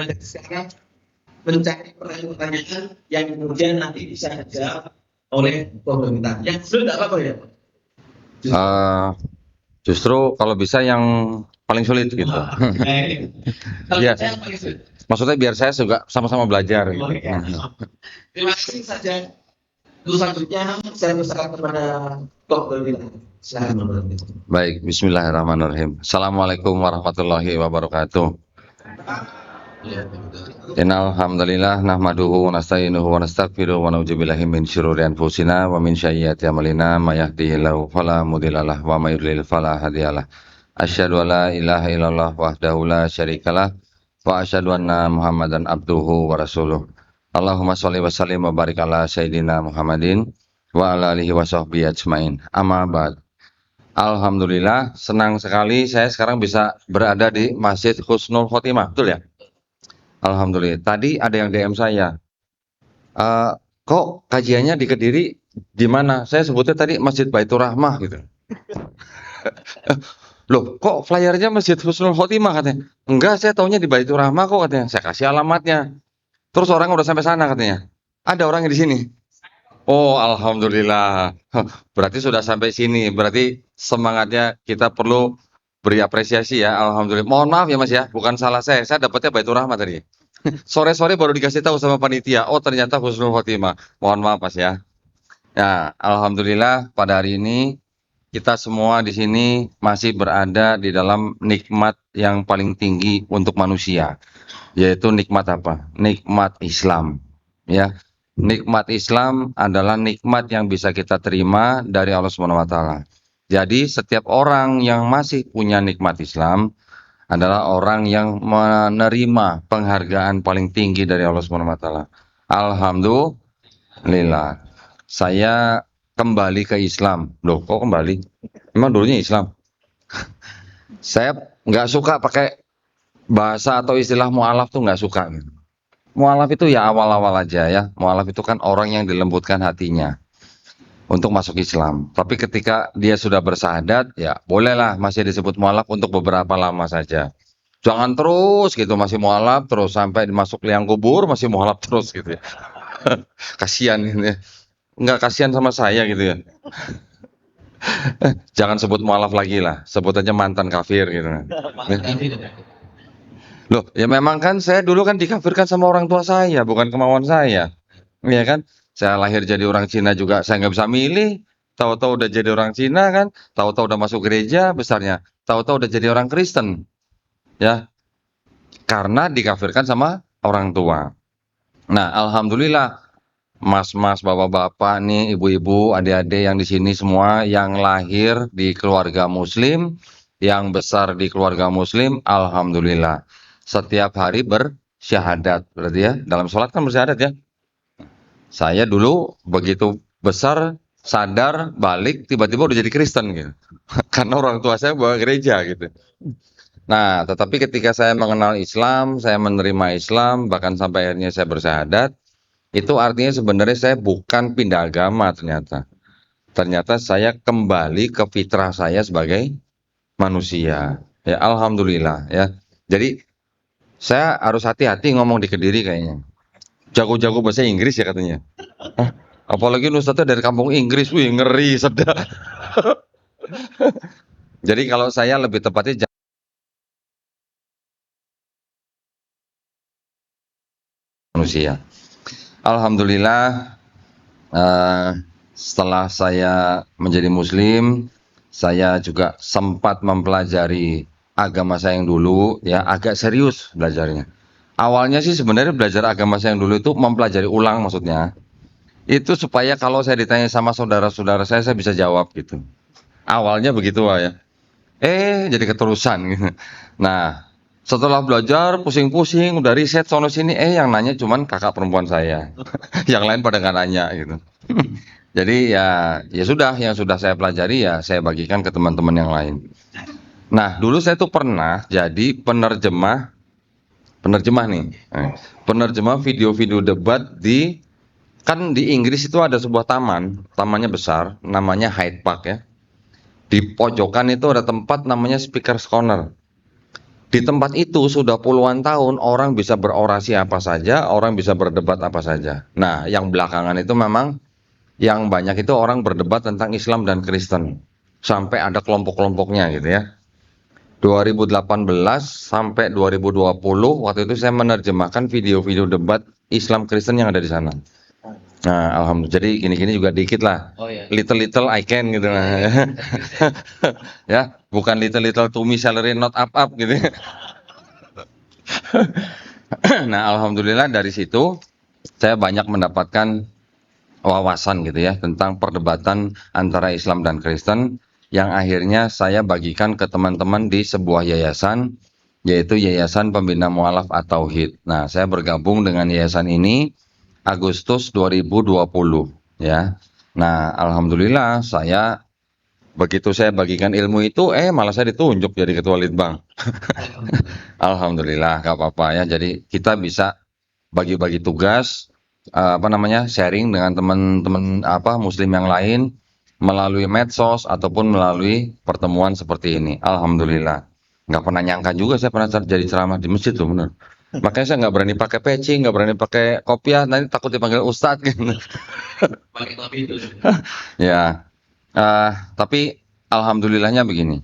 dari sekarang mencari pertanyaan-pertanyaan yang kemudian nanti bisa dijawab oleh pemerintah. Yang sulit apa ya? Justru kalau bisa yang paling sulit gitu. Kalau Iya. saya paling sulit. Maksudnya biar saya juga sama-sama belajar. Gitu. Terima kasih saja. Terus selanjutnya saya persilakan kepada Dr. William. Silakan. Baik, bismillahirrahmanirrahim. Assalamualaikum warahmatullahi wabarakatuh. Innal hamdalillah nahmaduhu wa nasta'inuhu wa nastaghfiruh wa na'udzu billahi min syururi anfusina wa min sayyiati a'malina may yahdihillahu fala mudhillalah wa may yudlil fala hadiyalah. Asyhadu an la ilaha illallah wahdahu la syarikalah wa asyhadu anna Muhammadan abduhu wa rasuluh. Allahumma shalli wa sallim wa barik ala sayyidina Muhammadin wa ala alihi wa sahbihi ajmain. Amma ba'd. Alhamdulillah, senang sekali saya sekarang bisa berada di Masjid Husnul Khotimah, betul ya? Alhamdulillah. Tadi ada yang DM saya, kok kajiannya di Kediri di mana? Saya sebutnya tadi Masjid Baitur Rahmah gitu. Loh, kok flyernya Masjid Husnul Khotimah katanya? Enggak, saya taunya di Baitur Rahmah kok katanya. Saya kasih alamatnya. Terus orang udah sampai sana katanya. Ada orang di sini. Oh, alhamdulillah. Berarti sudah sampai sini. Berarti semangatnya kita perlu beri apresiasi ya. Alhamdulillah. Mohon maaf ya Mas ya, bukan salah saya. Saya dapatnya Baitur Rahmah tadi. Sore-sore baru dikasih tahu sama panitia. Oh, ternyata Husnul Khotimah. Mohon maaf Mas ya. Ya, alhamdulillah pada hari ini kita semua di sini masih berada di dalam nikmat yang paling tinggi untuk manusia, yaitu nikmat apa? Nikmat Islam. Ya. Nikmat Islam adalah nikmat yang bisa kita terima dari Allah Subhanahu wa taala. Jadi setiap orang yang masih punya nikmat Islam adalah orang yang menerima penghargaan paling tinggi dari Allah Subhanahu wa taala. Alhamdulillah. Saya kembali ke Islam. Loh, kok kembali? Emang dulunya Islam? Saya nggak suka pakai bahasa atau istilah mu'alaf tuh nggak suka. Mu'alaf itu ya awal-awal aja ya. Mu'alaf itu kan orang yang dilembutkan hatinya untuk masuk Islam. Tapi ketika dia sudah bersyahadat, ya bolehlah masih disebut mu'alaf untuk beberapa lama saja. Jangan terus gitu masih mu'alaf terus sampai masuk liang kubur masih mu'alaf terus gitu ya. Kasihan gitu ya. Nggak kasihan sama saya gitu ya. Jangan sebut mu'alaf lagi lah, sebut aja mantan kafir gitu. Loh, ya memang kan saya dulu kan dikafirkan sama orang tua saya, bukan kemauan saya. Iya kan? Saya lahir jadi orang Cina juga, saya nggak bisa milih. Tahu-tahu udah jadi orang Cina kan, tahu-tahu udah masuk gereja besarnya, tahu-tahu udah jadi orang Kristen. Ya, karena dikafirkan sama orang tua. Nah, alhamdulillah mas-mas, bapak-bapak nih, ibu-ibu, adik-adik yang di sini semua yang lahir di keluarga muslim, yang besar di keluarga muslim, alhamdulillah. Setiap hari bersyahadat, berarti ya, dalam sholat kan bersyahadat ya. Saya dulu begitu besar, sadar, balik, tiba-tiba udah jadi Kristen gitu. Karena orang tua saya bawa gereja gitu. Nah, tetapi ketika saya mengenal Islam, saya menerima Islam, bahkan sampai akhirnya saya bersyahadat, itu artinya sebenarnya saya bukan pindah agama ternyata. Ternyata saya kembali ke fitrah saya sebagai manusia. Ya, alhamdulillah ya. Jadi saya harus hati-hati ngomong di Kediri kayaknya. Jago-jago bahasa Inggris ya katanya. Hah? Apalagi Ustadznya dari kampung Inggris, wih ngeri sedap. Jadi kalau saya lebih tepatnya manusia. Alhamdulillah setelah saya menjadi muslim, saya juga sempat mempelajari agama saya yang dulu ya, agak serius belajarnya. Awalnya sih sebenarnya belajar agama saya yang dulu itu mempelajari ulang maksudnya. Itu supaya kalau saya ditanya sama saudara-saudara saya bisa jawab gitu. Awalnya begitu ya. Jadi keterusan gitu. Nah, setelah belajar pusing-pusing, udah riset sono sini, yang nanya cuman kakak perempuan saya. Yang lain pada nggak nanya gitu. Jadi ya sudah, yang sudah saya pelajari ya saya bagikan ke teman-teman yang lain. Nah, dulu saya tuh pernah jadi penerjemah nih. Penerjemah video-video debat kan di Inggris itu ada sebuah taman, tamannya besar, namanya Hyde Park ya. Di pojokan itu ada tempat namanya Speaker's Corner. Di tempat itu sudah puluhan tahun orang bisa berorasi apa saja, orang bisa berdebat apa saja. Nah, yang belakangan itu memang yang banyak itu orang berdebat tentang Islam dan Kristen. Sampai ada kelompok-kelompoknya gitu ya. 2018 sampai 2020 waktu itu saya menerjemahkan video-video debat Islam Kristen yang ada di sana. Nah, alhamdulillah. Jadi gini-gini juga dikit lah. Oh ya. Little I can gitu lah. Ya, bukan little to me salary not up gitu. Nah, alhamdulillah dari situ saya banyak mendapatkan wawasan gitu ya tentang perdebatan antara Islam dan Kristen yang akhirnya saya bagikan ke teman-teman di sebuah yayasan yaitu Yayasan Pembina Mualaf At-Tauhid. Nah, saya bergabung dengan yayasan ini Agustus 2020 ya. Nah, alhamdulillah begitu saya bagikan ilmu itu malah saya ditunjuk jadi ketua Litbang. Alhamdulillah, gak apa-apa ya. Jadi kita bisa bagi-bagi tugas, sharing dengan teman-teman Muslim yang lain melalui medsos ataupun melalui pertemuan seperti ini. Alhamdulillah, nggak pernah nyangka juga saya pernah jadi ceramah di masjid loh, bener. Makanya saya nggak berani pakai peci, nggak berani pakai kopiah, nanti takut dipanggil ustadz gitu. Pakai topi itu. Ya, tapi alhamdulillahnya begini.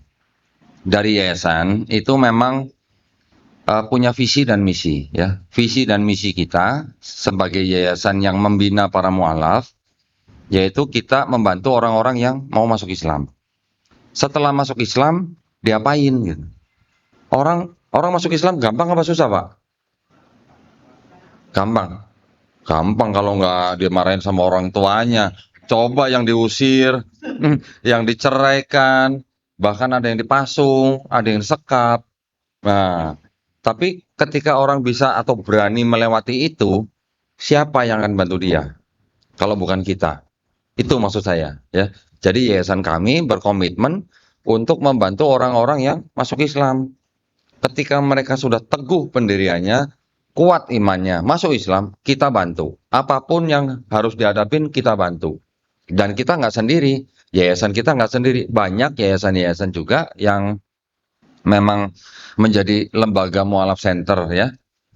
Dari yayasan itu memang punya visi dan misi ya. Visi dan misi kita sebagai yayasan yang membina para mualaf yaitu kita membantu orang-orang yang mau masuk Islam. Setelah masuk Islam diapain gitu. Orang masuk Islam gampang apa susah, Pak? Gampang. Gampang kalau nggak dimarahin sama orang tuanya. Coba yang diusir, yang diceraikan, bahkan ada yang dipasung, ada yang sekap. Nah, tapi ketika orang bisa atau berani melewati itu, siapa yang akan bantu dia? Kalau bukan kita. Itu maksud saya, ya. Jadi yayasan kami berkomitmen untuk membantu orang-orang yang masuk Islam. Ketika mereka sudah teguh pendiriannya, kuat imannya, masuk Islam, kita bantu. Apapun yang harus dihadapin, kita bantu. Dan kita nggak sendiri, yayasan kita nggak sendiri. Banyak yayasan-yayasan juga yang memang menjadi lembaga mualaf center ya.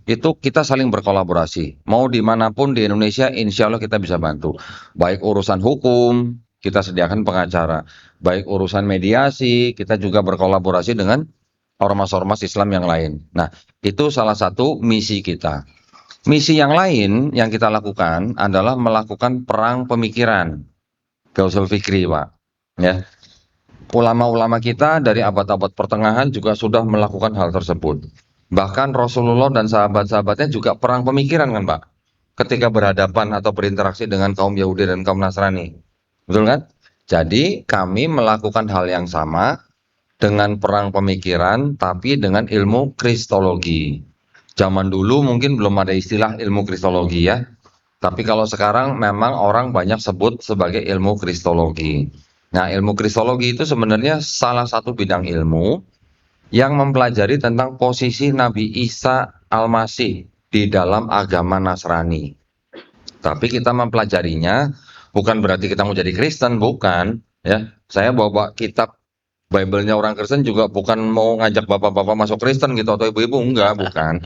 Itu kita saling berkolaborasi. Mau dimanapun di Indonesia, insya Allah kita bisa bantu. Baik urusan hukum, kita sediakan pengacara. Baik urusan mediasi, kita juga berkolaborasi dengan ormas-ormas Islam yang lain. Nah, itu salah satu misi kita. Misi yang lain yang kita lakukan adalah melakukan perang pemikiran. Gausul Fikri, Pak. Ya. Ulama-ulama kita dari abad-abad pertengahan juga sudah melakukan hal tersebut. Bahkan Rasulullah dan sahabat-sahabatnya juga perang pemikiran kan Pak, ketika berhadapan atau berinteraksi dengan kaum Yahudi dan kaum Nasrani. Betul kan? Jadi kami melakukan hal yang sama dengan perang pemikiran tapi dengan ilmu kristologi. Zaman dulu mungkin belum ada istilah ilmu kristologi ya. Tapi kalau sekarang memang orang banyak sebut sebagai ilmu kristologi. Nah, ilmu kristologi itu sebenarnya salah satu bidang ilmu yang mempelajari tentang posisi Nabi Isa Al-Masih di dalam agama Nasrani. Tapi kita mempelajarinya bukan berarti kita mau jadi Kristen, bukan. Ya, saya bawa kitab Bible-nya orang Kristen juga bukan mau ngajak bapak-bapak masuk Kristen gitu atau ibu-ibu, enggak, bukan.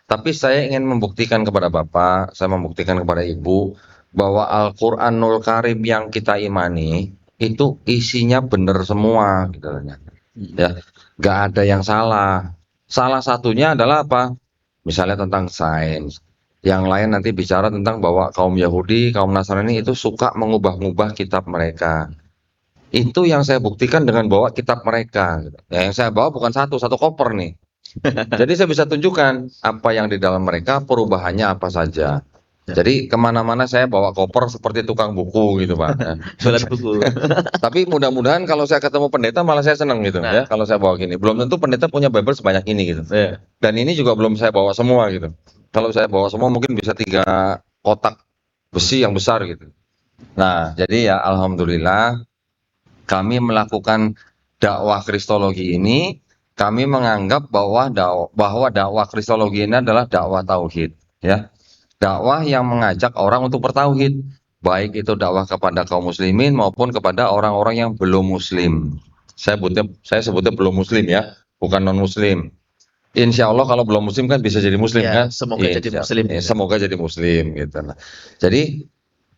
Tapi saya ingin membuktikan kepada bapak, saya membuktikan kepada ibu bahwa Al-Qur'anul Karim yang kita imani itu isinya benar semua gitu ya. Nggak ada yang salah. Salah satunya adalah apa? Misalnya tentang sains. Yang lain nanti bicara tentang bahwa kaum Yahudi, kaum Nasrani itu suka mengubah-ubah kitab mereka. Itu yang saya buktikan dengan bawa kitab mereka. Ya, yang saya bawa bukan satu koper nih. Jadi saya bisa tunjukkan apa yang di dalam mereka, perubahannya apa saja. Jadi kemana-mana saya bawa koper seperti tukang buku gitu Pak. Jualan buku. Tapi mudah-mudahan kalau saya ketemu pendeta malah saya senang gitu ya. Kalau saya bawa gini, belum tentu pendeta punya Bible sebanyak ini gitu. Dan ini juga belum saya bawa semua gitu. Kalau saya bawa semua mungkin bisa 3 kotak besi yang besar gitu. Nah, jadi ya alhamdulillah kami melakukan dakwah kristologi ini. Kami menganggap bahwa dakwah kristologi ini adalah dakwah tauhid ya. Dakwah yang mengajak orang untuk bertauhid, baik itu dakwah kepada kaum muslimin maupun kepada orang-orang yang belum muslim. Saya sebutnya belum muslim ya, bukan non muslim. Insya Allah kalau belum muslim kan bisa jadi muslim Ya, kan? semoga jadi muslim. Semoga jadi muslim gitu. Nah, jadi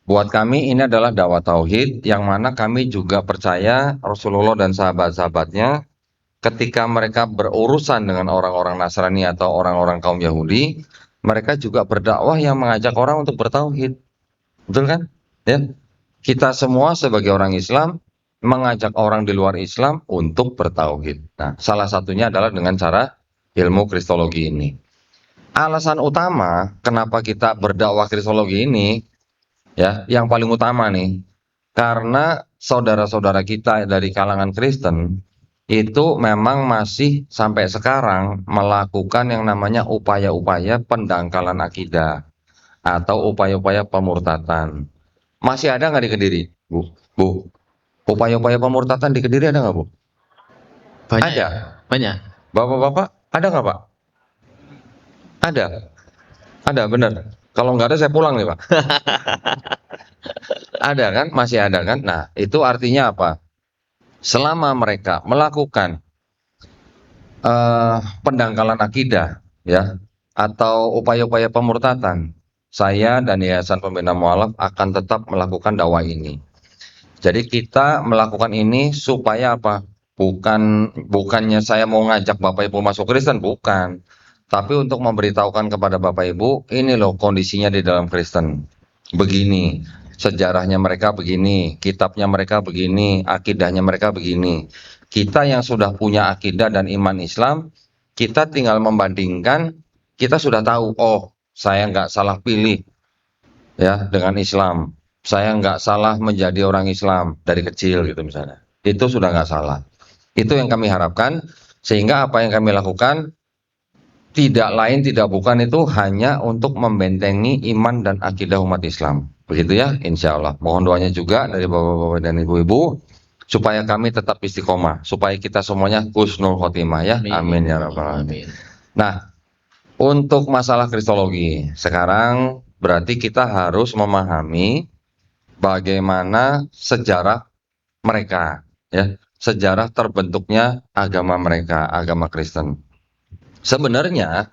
buat kami ini adalah dakwah tauhid yang mana kami juga percaya Rasulullah dan sahabat-sahabatnya ketika mereka berurusan dengan orang-orang Nasrani atau orang-orang kaum Yahudi, mereka juga berdakwah yang mengajak orang untuk bertauhid. Betul kan? Ya. Kita semua sebagai orang Islam mengajak orang di luar Islam untuk bertauhid. Nah, salah satunya adalah dengan cara ilmu kristologi ini. Alasan utama kenapa kita berdakwah kristologi ini, ya, yang paling utama nih, karena saudara-saudara kita dari kalangan Kristen itu memang masih sampai sekarang melakukan yang namanya upaya-upaya pendangkalan akidah atau upaya-upaya pemurtatan. Masih ada nggak di Kediri, Bu? Bu, upaya-upaya pemurtatan di Kediri ada nggak, Bu? Banyak. Ada. Banyak. Bapak-bapak, ada nggak, Pak? Ada. Ada, benar. Kalau nggak ada, saya pulang nih, Pak. Ada kan? Masih ada kan? Nah, itu artinya apa? Selama mereka melakukan pendangkalan akidah, ya, atau upaya-upaya pemurtatan, saya dan Yayasan Pembina Mualaf akan tetap melakukan dakwah ini. Jadi kita melakukan ini supaya apa? Bukannya saya mau ngajak Bapak Ibu masuk Kristen, bukan. Tapi untuk memberitahukan kepada Bapak Ibu, ini loh kondisinya di dalam Kristen. Begini, sejarahnya mereka begini, kitabnya mereka begini, akidahnya mereka begini. Kita yang sudah punya akidah dan iman Islam, kita tinggal membandingkan, kita sudah tahu, oh saya nggak salah pilih ya dengan Islam. Saya nggak salah menjadi orang Islam dari kecil gitu misalnya. Itu sudah nggak salah. Itu yang kami harapkan, sehingga apa yang kami lakukan tidak lain tidak bukan itu hanya untuk membentengi iman dan akidah umat Islam. Begitu ya, insya Allah. Mohon doanya juga dari bapak-bapak dan ibu-ibu supaya kami tetap istiqomah, supaya kita semuanya husnul khotimah ya. Amin ya rabbal alamin. Nah, untuk masalah kristologi, sekarang berarti kita harus memahami bagaimana sejarah mereka, ya, sejarah terbentuknya agama mereka, agama Kristen. Sebenarnya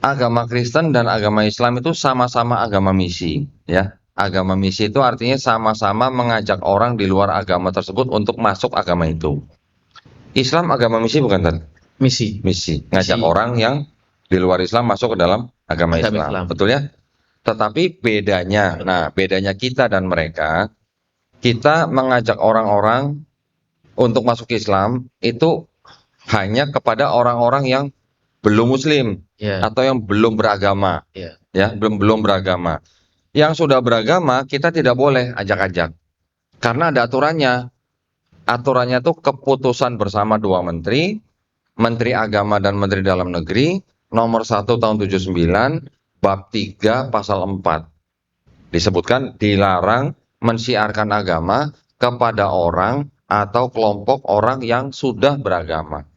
agama Kristen dan agama Islam itu sama-sama agama misi, ya. Agama misi itu artinya sama-sama mengajak orang di luar agama tersebut untuk masuk agama itu. Islam agama misi bukan, Tan? Misi. Ngajak orang yang di luar Islam masuk ke dalam agama Islam. Betul ya? Tetapi bedanya kita dan mereka, kita mengajak orang-orang untuk masuk Islam itu hanya kepada orang-orang yang belum muslim atau yang belum beragama, ya, belum beragama. Yang sudah beragama kita tidak boleh ajak-ajak, karena ada aturannya. Aturannya tuh keputusan bersama dua menteri, Menteri Agama dan Menteri Dalam Negeri, nomor 1 tahun 79, bab 3 pasal 4. Disebutkan dilarang mensiarkan agama kepada orang atau kelompok orang yang sudah beragama.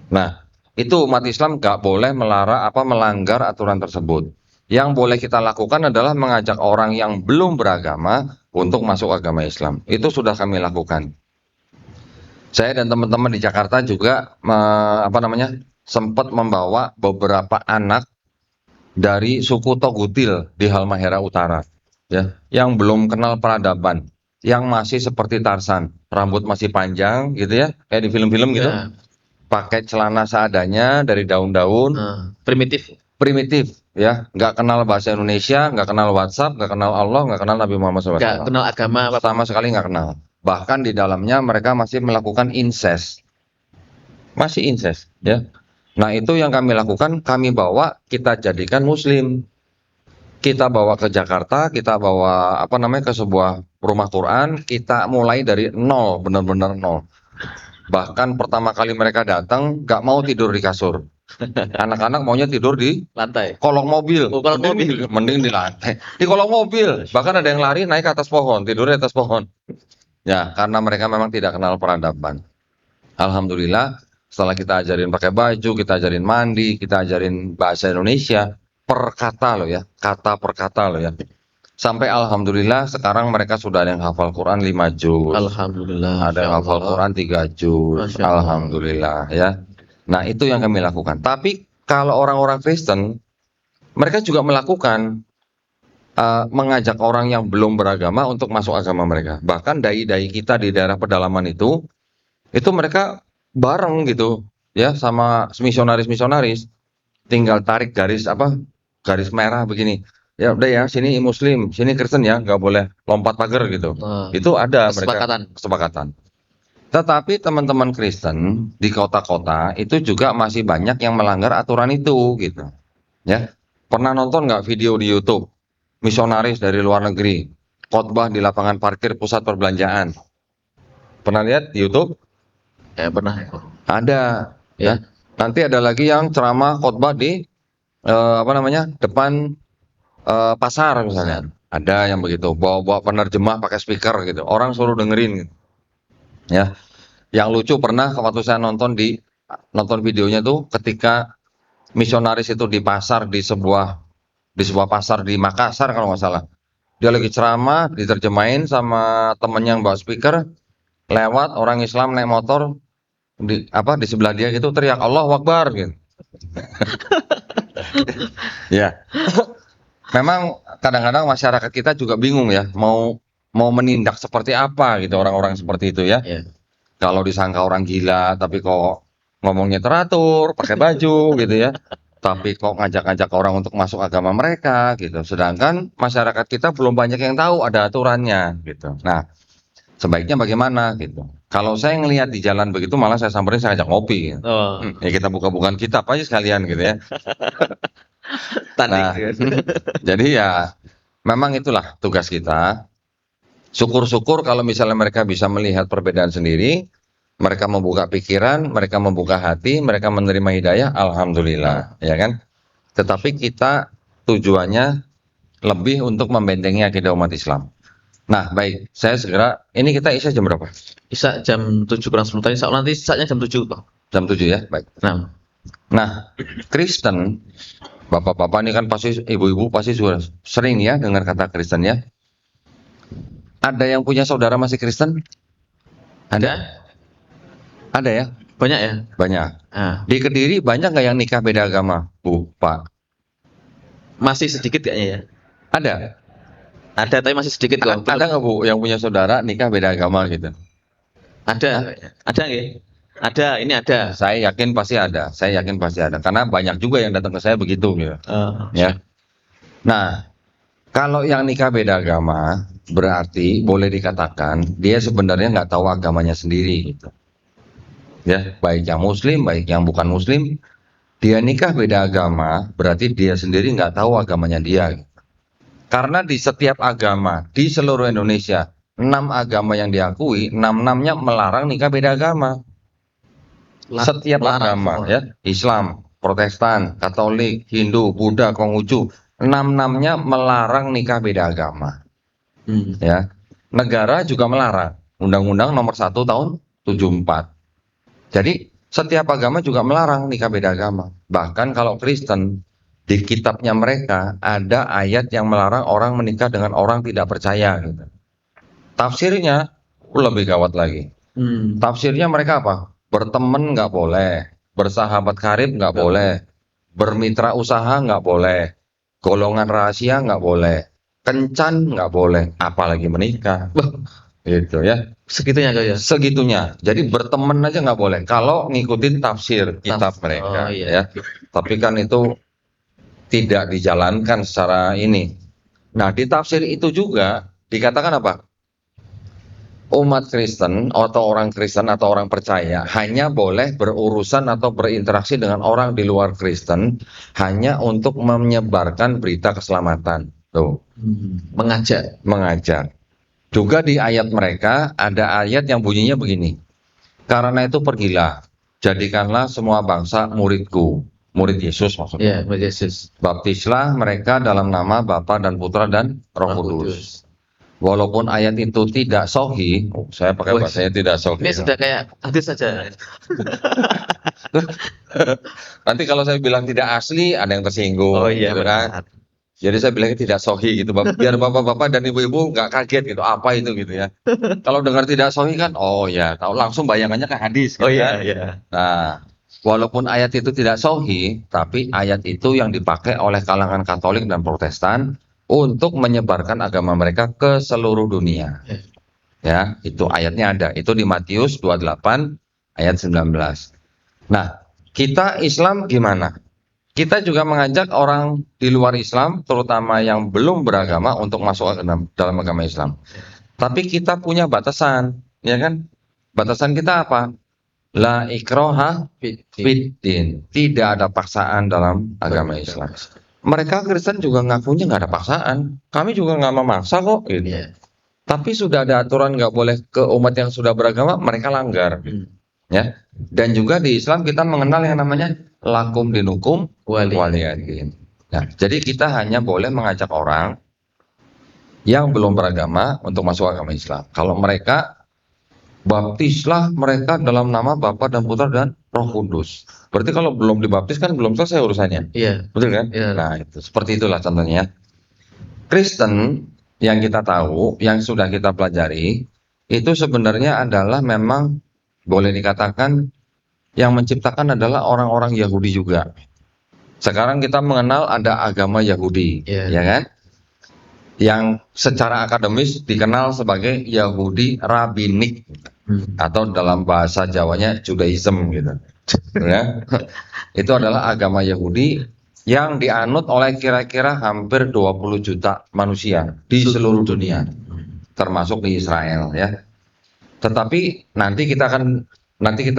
Nah, itu umat Islam gak boleh melanggar aturan tersebut. Yang boleh kita lakukan adalah mengajak orang yang belum beragama untuk masuk agama Islam. Itu sudah kami lakukan. Saya dan teman-teman di Jakarta juga sempat membawa beberapa anak dari suku Togutil di Halmahera Utara, ya, yang belum kenal peradaban, yang masih seperti Tarsan, rambut masih panjang gitu ya, kayak di film-film gitu. Pakai celana seadanya dari daun-daun, primitif ya, nggak kenal bahasa Indonesia, nggak kenal WhatsApp, nggak kenal Allah, nggak kenal Nabi Muhammad SAW, nggak kenal agama sama sekali nggak kenal. Bahkan di dalamnya mereka masih melakukan incest, ya. Nah, itu yang kami lakukan, kami bawa, kita jadikan muslim. Kita bawa ke Jakarta, kita bawa ke sebuah rumah Quran, kita mulai dari nol, benar-benar nol. Bahkan pertama kali mereka datang gak mau tidur di kasur. Anak-anak maunya tidur di lantai, kolong mobil. Mending di lantai, di kolong mobil. Bahkan ada yang lari naik ke atas pohon, tidur di atas pohon. Ya, karena mereka memang tidak kenal peradaban. Alhamdulillah, setelah kita ajarin pakai baju, kita ajarin mandi, kita ajarin bahasa Indonesia per kata loh ya, kata per kata loh ya. Sampai alhamdulillah sekarang mereka sudah ada yang hafal Quran 5 juz. Alhamdulillah. Ada yang hafal Quran 3 juz. Alhamdulillah ya. Nah, itu yang kami lakukan. Tapi kalau orang-orang Kristen, mereka juga melakukan mengajak orang yang belum beragama untuk masuk agama mereka. Bahkan dai-dai kita di daerah pedalaman itu mereka bareng gitu, ya, sama misionaris-misionaris. Tinggal tarik garis merah begini. Ya udah ya, sini Muslim, sini Kristen ya, nggak boleh lompat pagar gitu. Itu ada mereka kesepakatan. Tetapi teman-teman Kristen di kota-kota itu juga masih banyak yang melanggar aturan itu gitu. Ya. Pernah nonton nggak video di YouTube misionaris dari luar negeri khotbah di lapangan parkir pusat perbelanjaan? Pernah lihat di YouTube? Ya pernah. Ada. Ya. Ya. Nanti ada lagi yang ceramah khotbah di depan pasar misalnya. Ada yang begitu, bawa penerjemah pakai speaker gitu. Orang suruh dengerin gitu. Ya. Yang lucu pernah waktu saya nonton videonya tuh ketika misionaris itu di pasar di sebuah pasar di Makassar kalau nggak salah. Dia lagi ceramah, diterjemahin sama temennya yang bawa speaker, lewat orang Islam naik motor di sebelah dia gitu teriak Allahu Akbar gitu. Ya. Memang kadang-kadang masyarakat kita juga bingung ya, mau menindak seperti apa gitu orang-orang seperti itu ya. Ya. Kalau disangka orang gila, tapi kok ngomongnya teratur, pakai baju gitu ya. Tapi kok ngajak-ngajak orang untuk masuk agama mereka gitu. Sedangkan masyarakat kita belum banyak yang tahu ada aturannya gitu. Nah, sebaiknya bagaimana gitu. Kalau saya ngelihat di jalan begitu malah saya samperin, saya ajak ngopi gitu. Ya kita buka-bukaan kitab aja sekalian gitu ya. Nah, jadi ya memang itulah tugas kita. Syukur-syukur kalau misalnya mereka bisa melihat perbedaan sendiri, mereka membuka pikiran, mereka membuka hati, mereka menerima hidayah, alhamdulillah, ya kan? Tetapi kita tujuannya lebih untuk membentengi akidah umat Islam. Nah, baik, saya segera, ini kita isya jam berapa? Isya jam 7 kurang 10 tadi. Nanti isya jam 7 toh. Jam 7 ya, baik. Nah, Kristen, bapak-bapak ini kan pasti, ibu-ibu pasti sudah sering ya dengar kata Kristen ya. Ada yang punya saudara masih Kristen? Ada? Ada ya? Banyak ya? Banyak. Di Kediri banyak nggak yang nikah beda agama, Bu, Pak? Masih sedikit kayaknya ya? Ada. Ada, tapi masih sedikit kok. Ada nggak Bu yang punya saudara nikah beda agama gitu? Ada. Ada nggak? Ada, ini ada. Saya yakin pasti ada. Karena banyak juga yang datang ke saya begitu gitu. Ya. Nah, kalau yang nikah beda agama berarti boleh dikatakan dia sebenarnya nggak tahu agamanya sendiri gitu. Ya, baik yang Muslim, baik yang bukan Muslim, dia nikah beda agama berarti dia sendiri nggak tahu agamanya dia. Gitu. Karena di setiap agama di seluruh Indonesia 6 agama yang diakui, 6-6-nya melarang nikah beda agama. Setiap agama ya, Islam, Protestan, Katolik, Hindu, Buddha, Konghucu, 6-6-nya melarang nikah beda agama. Ya, negara juga melarang. Undang-Undang nomor 1 tahun 74. Jadi setiap agama juga melarang nikah beda agama. Bahkan kalau Kristen di kitabnya mereka ada ayat yang melarang orang menikah dengan orang tidak percaya. Gitu. Tafsirnya lebih gawat lagi. Tafsirnya mereka apa? Berteman nggak boleh, bersahabat karib nggak boleh, bermitra usaha nggak boleh, golongan rahasia nggak boleh, kencan nggak boleh, apalagi menikah. Gitu ya. Segitunya ya. Segitunya. Jadi berteman aja nggak boleh. Kalau ngikutin tafsir kitab mereka, ya. Tapi kan itu tidak dijalankan secara ini. Nah, di tafsir itu juga dikatakan apa? Umat Kristen atau orang Kristen atau orang percaya hanya boleh berurusan atau berinteraksi dengan orang di luar Kristen hanya untuk menyebarkan berita keselamatan. Tuh. Mengajak. Juga di ayat mereka ada ayat yang bunyinya begini. Karena itu pergilah, jadikanlah semua bangsa muridku. Murid Yesus maksudnya. Murid Yesus. Baptislah mereka dalam nama Bapa dan Putra dan Roh Kudus. Walaupun ayat itu tidak sahih, saya pakai bahasanya tidak sahih. Ini sudah kayak hadis saja. Nanti kalau saya bilang tidak asli, ada yang tersinggung. Oh iya, benar. Jadi saya bilangnya tidak sahih gitu, biar bapak-bapak dan ibu-ibu nggak kaget gitu, apa itu gitu ya. Kalau dengar tidak sahih kan, oh ya, tahu langsung bayangannya ke hadis. Gitu, oh iya. Nah, walaupun ayat itu tidak sahih, tapi ayat itu yang dipakai oleh kalangan Katolik dan Protestan untuk menyebarkan agama mereka ke seluruh dunia. Ya, itu ayatnya ada. Itu di Matius 28 ayat 19. Nah, kita Islam gimana? Kita juga mengajak orang di luar Islam, terutama yang belum beragama, untuk masuk dalam agama Islam. Tapi kita punya batasan, ya kan? Batasan kita apa? La ikroha fiddin. Tidak ada paksaan dalam agama Islam. Mereka Kristen juga ngakunya nggak ada paksaan. Kami juga nggak memaksa kok. Gitu. Tapi sudah ada aturan nggak boleh ke umat yang sudah beragama, mereka langgar. Ya. Dan juga di Islam kita mengenal yang namanya lakum dinukum waliyadin. Nah, jadi kita hanya boleh mengajak orang yang belum beragama untuk masuk agama Islam. Kalau mereka baptislah mereka dalam nama Bapa dan Putra dan Roh Kudus. Berarti kalau belum dibaptis kan belum selesai urusannya. Iya. Betul kan? Iya. Nah, itu seperti itulah contohnya. Kristen yang kita tahu, yang sudah kita pelajari, itu sebenarnya adalah memang boleh dikatakan yang menciptakan adalah orang-orang Yahudi juga. Sekarang kita mengenal ada agama Yahudi, ya kan? Yang secara akademis dikenal sebagai Yahudi Rabinik, atau dalam bahasa Jawanya Judaism gitu. Ya. Itu adalah agama Yahudi yang dianut oleh kira-kira hampir 20 juta manusia di seluruh dunia, termasuk di Israel ya. Tetapi nanti kita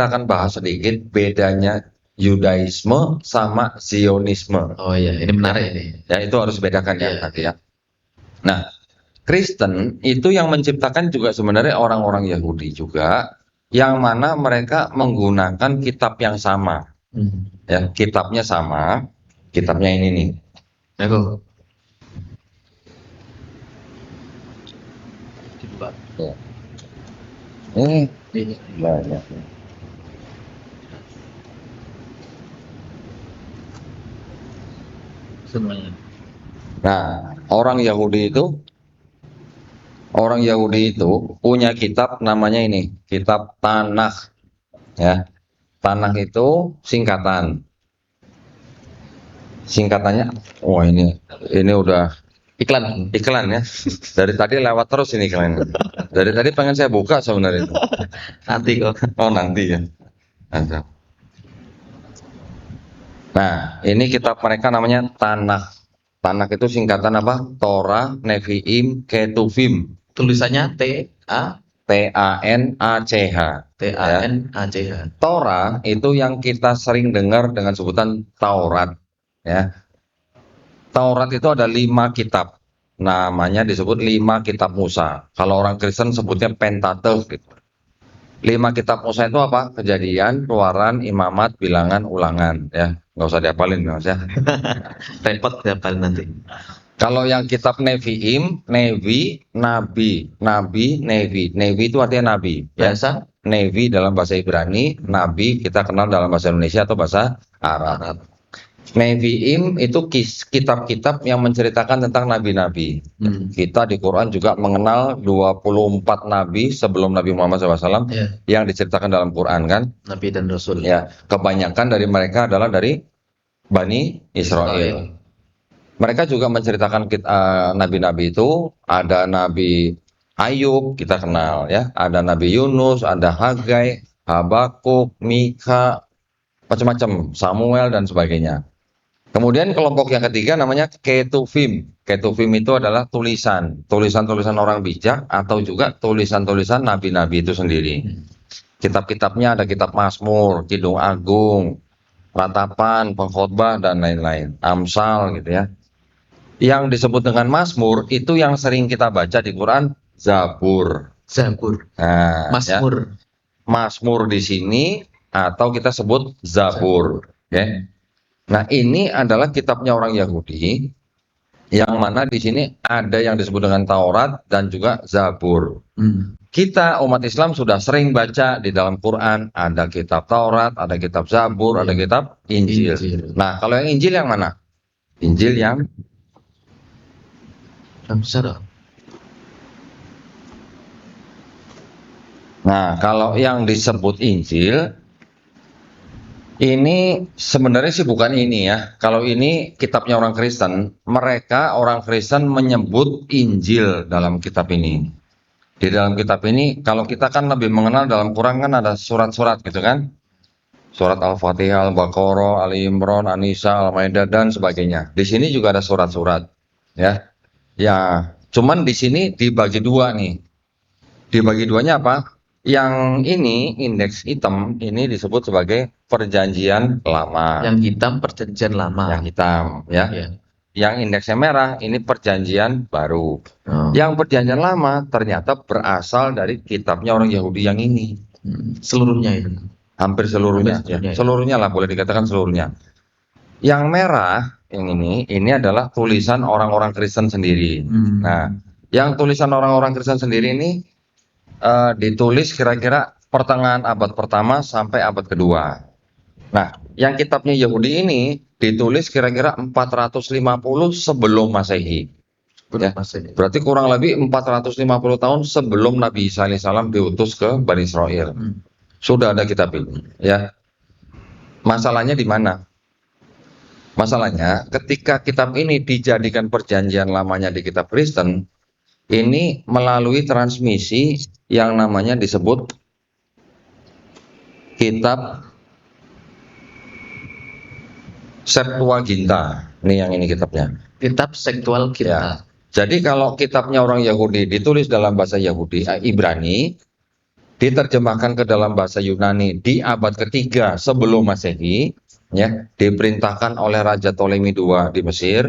akan bahas sedikit bedanya Yudaisme sama Zionisme. Oh iya, ini menarik ini. Ya, itu harus bedakan ya nanti ya. Nah, Kristen itu yang menciptakan juga sebenarnya orang-orang Yahudi juga, yang mana mereka menggunakan kitab yang sama. Ya, kitabnya sama. Kitabnya ini nih. Aku. Ya. Ini banyak. Semuanya. Nah, orang Yahudi itu punya kitab namanya ini, kitab Tanakh. Ya. Tanakh itu singkatan. Singkatannya, wah ini udah Iklan. iklan ya. Dari tadi lewat terus ini iklan. Dari tadi pengen saya buka sebenarnya. Nanti kok. Oh nanti ya. Ada. Nah, ini kitab mereka namanya Tanakh. Tanakh itu singkatan apa? Torah, Nevi'im, Ketuvim. Tulisannya T-A-N-A-C-H. T-A-N-A-C-H. Torah itu yang kita sering dengar dengan sebutan Taurat. Ya. Taurat itu ada 5 kitab. Namanya disebut 5 kitab Musa. Kalau orang Kristen sebutnya Pentateuch. Gitu. 5 kitab Musa itu apa? Kejadian, Keluaran, Imamat, Bilangan, Ulangan. Ya, nggak usah dihafalin Mas ya. Repot dihafalin nanti. Kalau yang kitab Nevi'im, Nevi, Nabi, Nevi. Nevi itu artinya Nabi. Ya. Bahasa Nevi dalam bahasa Ibrani, Nabi kita kenal dalam bahasa Indonesia atau bahasa Arab. Nevi'im itu kitab-kitab yang menceritakan tentang nabi-nabi. Kita di Quran juga mengenal 24 nabi sebelum Nabi Muhammad SAW yang diceritakan dalam Quran kan. Nabi dan Rasul. Ya, kebanyakan dari mereka adalah dari Bani Israel. Mereka juga menceritakan nabi-nabi itu, ada Nabi Ayub kita kenal ya, ada Nabi Yunus, ada Hagai, Habakuk, Mika, macam-macam, Samuel dan sebagainya. Kemudian kelompok yang ketiga namanya Ketuvim. Ketuvim itu adalah tulisan-tulisan orang bijak atau juga tulisan-tulisan nabi-nabi itu sendiri. Kitab-kitabnya ada kitab Mazmur, Kidung Agung, Ratapan, Pengkhotbah dan lain-lain. Amsal gitu ya. Yang disebut dengan Mazmur itu yang sering kita baca di Quran Zabur. Nah, Mazmur. Ya. Mazmur di sini atau kita sebut Zabur. Ya. Nah, ini adalah kitabnya orang Yahudi yang mana di sini ada yang disebut dengan Taurat dan juga Zabur. Kita umat Islam sudah sering baca di dalam Quran ada kitab Taurat, ada kitab Zabur, ada kitab Injil. Nah, kalau yang Injil yang mana? Injil yang besar. Nah, kalau yang disebut Injil Ini sebenarnya sih bukan ini ya. Kalau ini kitabnya orang Kristen, mereka orang Kristen menyebut Injil dalam kitab ini. Di dalam kitab ini, kalau kita kan lebih mengenal dalam Quran kan ada surat-surat gitu kan. Surat Al-Fatihah, Al-Baqarah, Ali Imran, An-Nisa, Al-Maidah dan sebagainya. Di sini juga ada surat-surat ya. Ya, cuman di sini dibagi dua nih. Dibagi duanya apa? Yang ini indeks hitam ini disebut sebagai perjanjian lama. Yang hitam perjanjian lama. Yang hitam ya. Ya. Yang indeksnya merah ini perjanjian baru. Oh. Yang perjanjian lama ternyata berasal dari kitabnya orang Yahudi yang ini. Seluruhnya itu. Hampir seluruhnya, Hampir seluruhnya, ya. ya. Seluruhnya lah boleh dikatakan seluruhnya. Yang merah yang ini adalah tulisan orang-orang Kristen sendiri. Nah, yang tulisan orang-orang Kristen sendiri ini ditulis kira-kira pertengahan abad pertama sampai abad kedua. Nah, yang kitabnya Yahudi ini ditulis kira-kira 450 sebelum Masehi. Ya, berarti kurang lebih 450 tahun sebelum Nabi Isa alaihissalam diutus ke Bani Israel. Sudah ada kitab ini, ya. Masalahnya di mana? Masalahnya ketika kitab ini dijadikan perjanjian lamanya di kitab Kristen, ini melalui transmisi yang namanya disebut kitab Septuaginta. Ini yang ini kitabnya. Kitab seksual kita. Ya. Jadi kalau kitabnya orang Yahudi ditulis dalam bahasa Yahudi, Ibrani, diterjemahkan ke dalam bahasa Yunani di abad ketiga sebelum Masehi, ya, diperintahkan oleh Raja Ptolemy II di Mesir.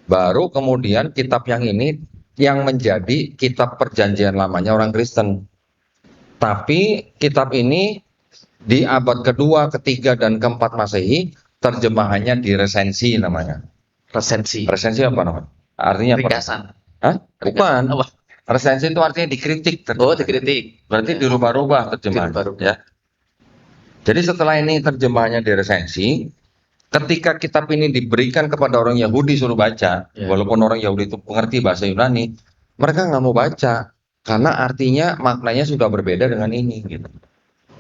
Baru kemudian kitab yang ini yang menjadi kitab perjanjian lamanya orang Kristen. Tapi kitab ini di abad kedua, ketiga, dan keempat Masehi terjemahannya diresensi namanya. Resensi. Resensi apa namanya? Artinya apa? Ringkasan. Hah? Bukan. Apa? Resensi itu artinya dikritik. Oh, dikritik. Berarti dirubah-rubah terjemahan. Dirubah-rubah. Ya. Jadi setelah ini terjemahannya diresensi, ketika kitab ini diberikan kepada orang Yahudi suruh baca, Ya. walaupun orang Yahudi itu mengerti bahasa Yunani, mereka nggak mau baca karena artinya maknanya sudah berbeda dengan ini. Gitu.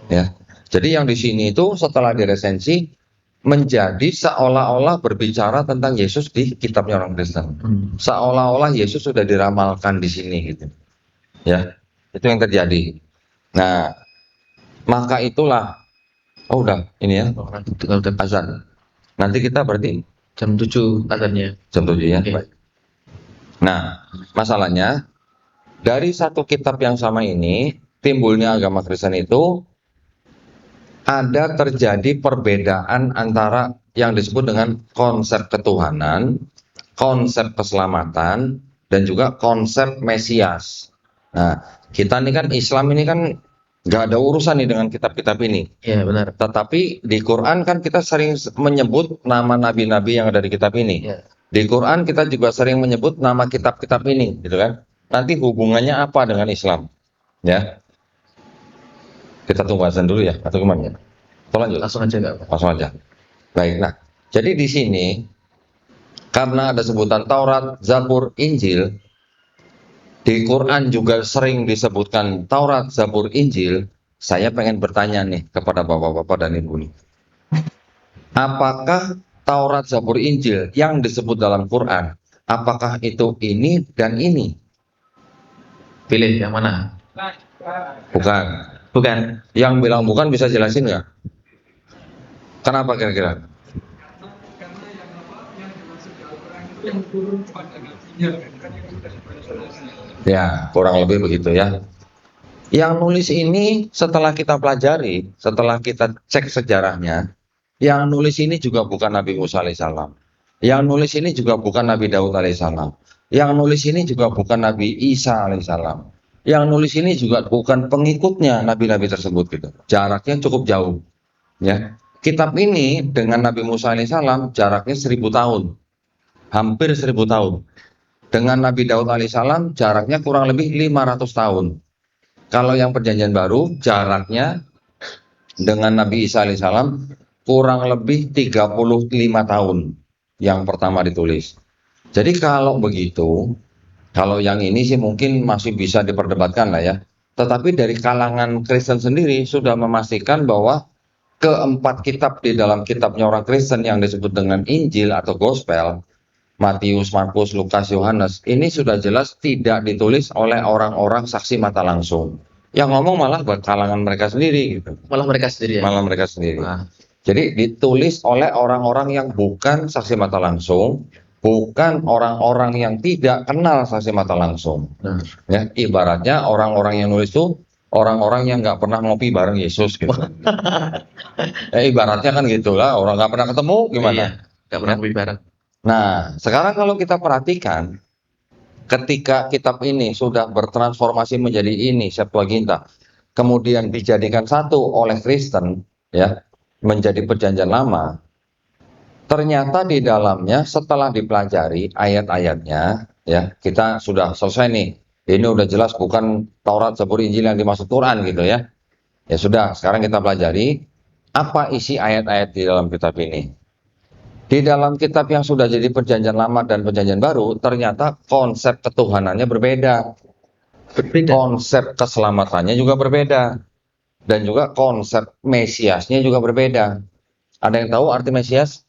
Ya. Jadi yang di sini itu setelah diresensi menjadi seolah-olah berbicara tentang Yesus di kitabnya orang Kristen. Seolah-olah Yesus sudah diramalkan di sini gitu. Ya, itu yang terjadi. Nah, maka itulah udah ini ya azan. Nanti kita berarti jam 7 azannya. jam 7 ya. Oke. Baik. Nah, masalahnya dari satu kitab yang sama ini timbulnya agama Kristen itu ada terjadi perbedaan antara yang disebut dengan konsep ketuhanan, konsep keselamatan, dan juga konsep Mesias. Nah, kita ini kan Islam ini kan nggak ada urusan nih dengan kitab-kitab ini. Iya, benar. Tetapi di Quran kan kita sering menyebut nama nabi-nabi yang ada di kitab ini. Iya. Di Quran kita juga sering menyebut nama kitab-kitab ini, gitu kan? Nanti hubungannya apa dengan Islam? Ya. Kita tunggu azan dulu ya, atau gimana? Atau lanjut? Langsung aja enggak apa. Langsung aja. Baik, nah, jadi di sini karena ada sebutan Taurat, Zabur, Injil, di Quran juga sering disebutkan Taurat, Zabur, Injil. Saya pengen bertanya nih kepada bapak-bapak dan ibu nih. Apakah Taurat, Zabur, Injil yang disebut dalam Quran, apakah itu ini dan ini? Pilih yang mana? Bukan. Bukan. Yang bilang bukan bisa jelasin nggak? Kenapa kira-kira? Ya, kurang lebih begitu ya. Yang nulis ini setelah kita pelajari, setelah kita cek sejarahnya, yang nulis ini juga bukan Nabi Musa alaihissalam. Yang nulis ini juga bukan Nabi Daud alaihissalam. Yang nulis ini juga bukan Nabi Isa alaihissalam. Yang nulis ini juga bukan pengikutnya nabi-nabi tersebut gitu. Jaraknya cukup jauh. Ya. Kitab ini dengan Nabi Musa alaihissalam jaraknya 1000 tahun. Hampir 1000 tahun. Dengan Nabi Daud alaihissalam jaraknya kurang lebih 500 tahun. Kalau yang perjanjian baru jaraknya dengan Nabi Isa alaihissalam kurang lebih 35 tahun yang pertama ditulis. Jadi kalau begitu, kalau yang ini sih mungkin masih bisa diperdebatkan lah ya. Tetapi dari kalangan Kristen sendiri sudah memastikan bahwa keempat kitab di dalam kitabnya orang Kristen yang disebut dengan Injil atau Gospel, Matius, Markus, Lukas, Yohanes, ini sudah jelas tidak ditulis oleh orang-orang saksi mata langsung. Yang ngomong malah kalangan mereka sendiri gitu. Malah mereka sendiri ya. Malah mereka sendiri. Wah. Jadi ditulis oleh orang-orang yang bukan saksi mata langsung, bukan orang-orang yang tidak kenal saksi mata langsung. Ya, ibaratnya orang-orang yang nulis itu orang-orang yang nggak pernah ngopi bareng Yesus gitu. Ibaratnya kan gitulah, orang nggak pernah ketemu gimana? Iya, nggak pernah lebih bareng. Nah, sekarang kalau kita perhatikan, ketika kitab ini sudah bertransformasi menjadi ini Septuaginta, kemudian dijadikan satu oleh Kristen, ya, menjadi Perjanjian Lama, ternyata di dalamnya setelah dipelajari ayat-ayatnya, ya, kita sudah selesai nih. Ini udah jelas bukan Taurat, Zabur, Injil yang dimaksud Quran gitu ya. Ya sudah, sekarang kita pelajari apa isi ayat-ayat di dalam kitab ini. Di dalam kitab yang sudah jadi Perjanjian Lama dan Perjanjian Baru, ternyata konsep ketuhanannya berbeda. Konsep keselamatannya juga berbeda. Dan juga konsep Mesiasnya juga berbeda. Ada yang tahu arti Mesias?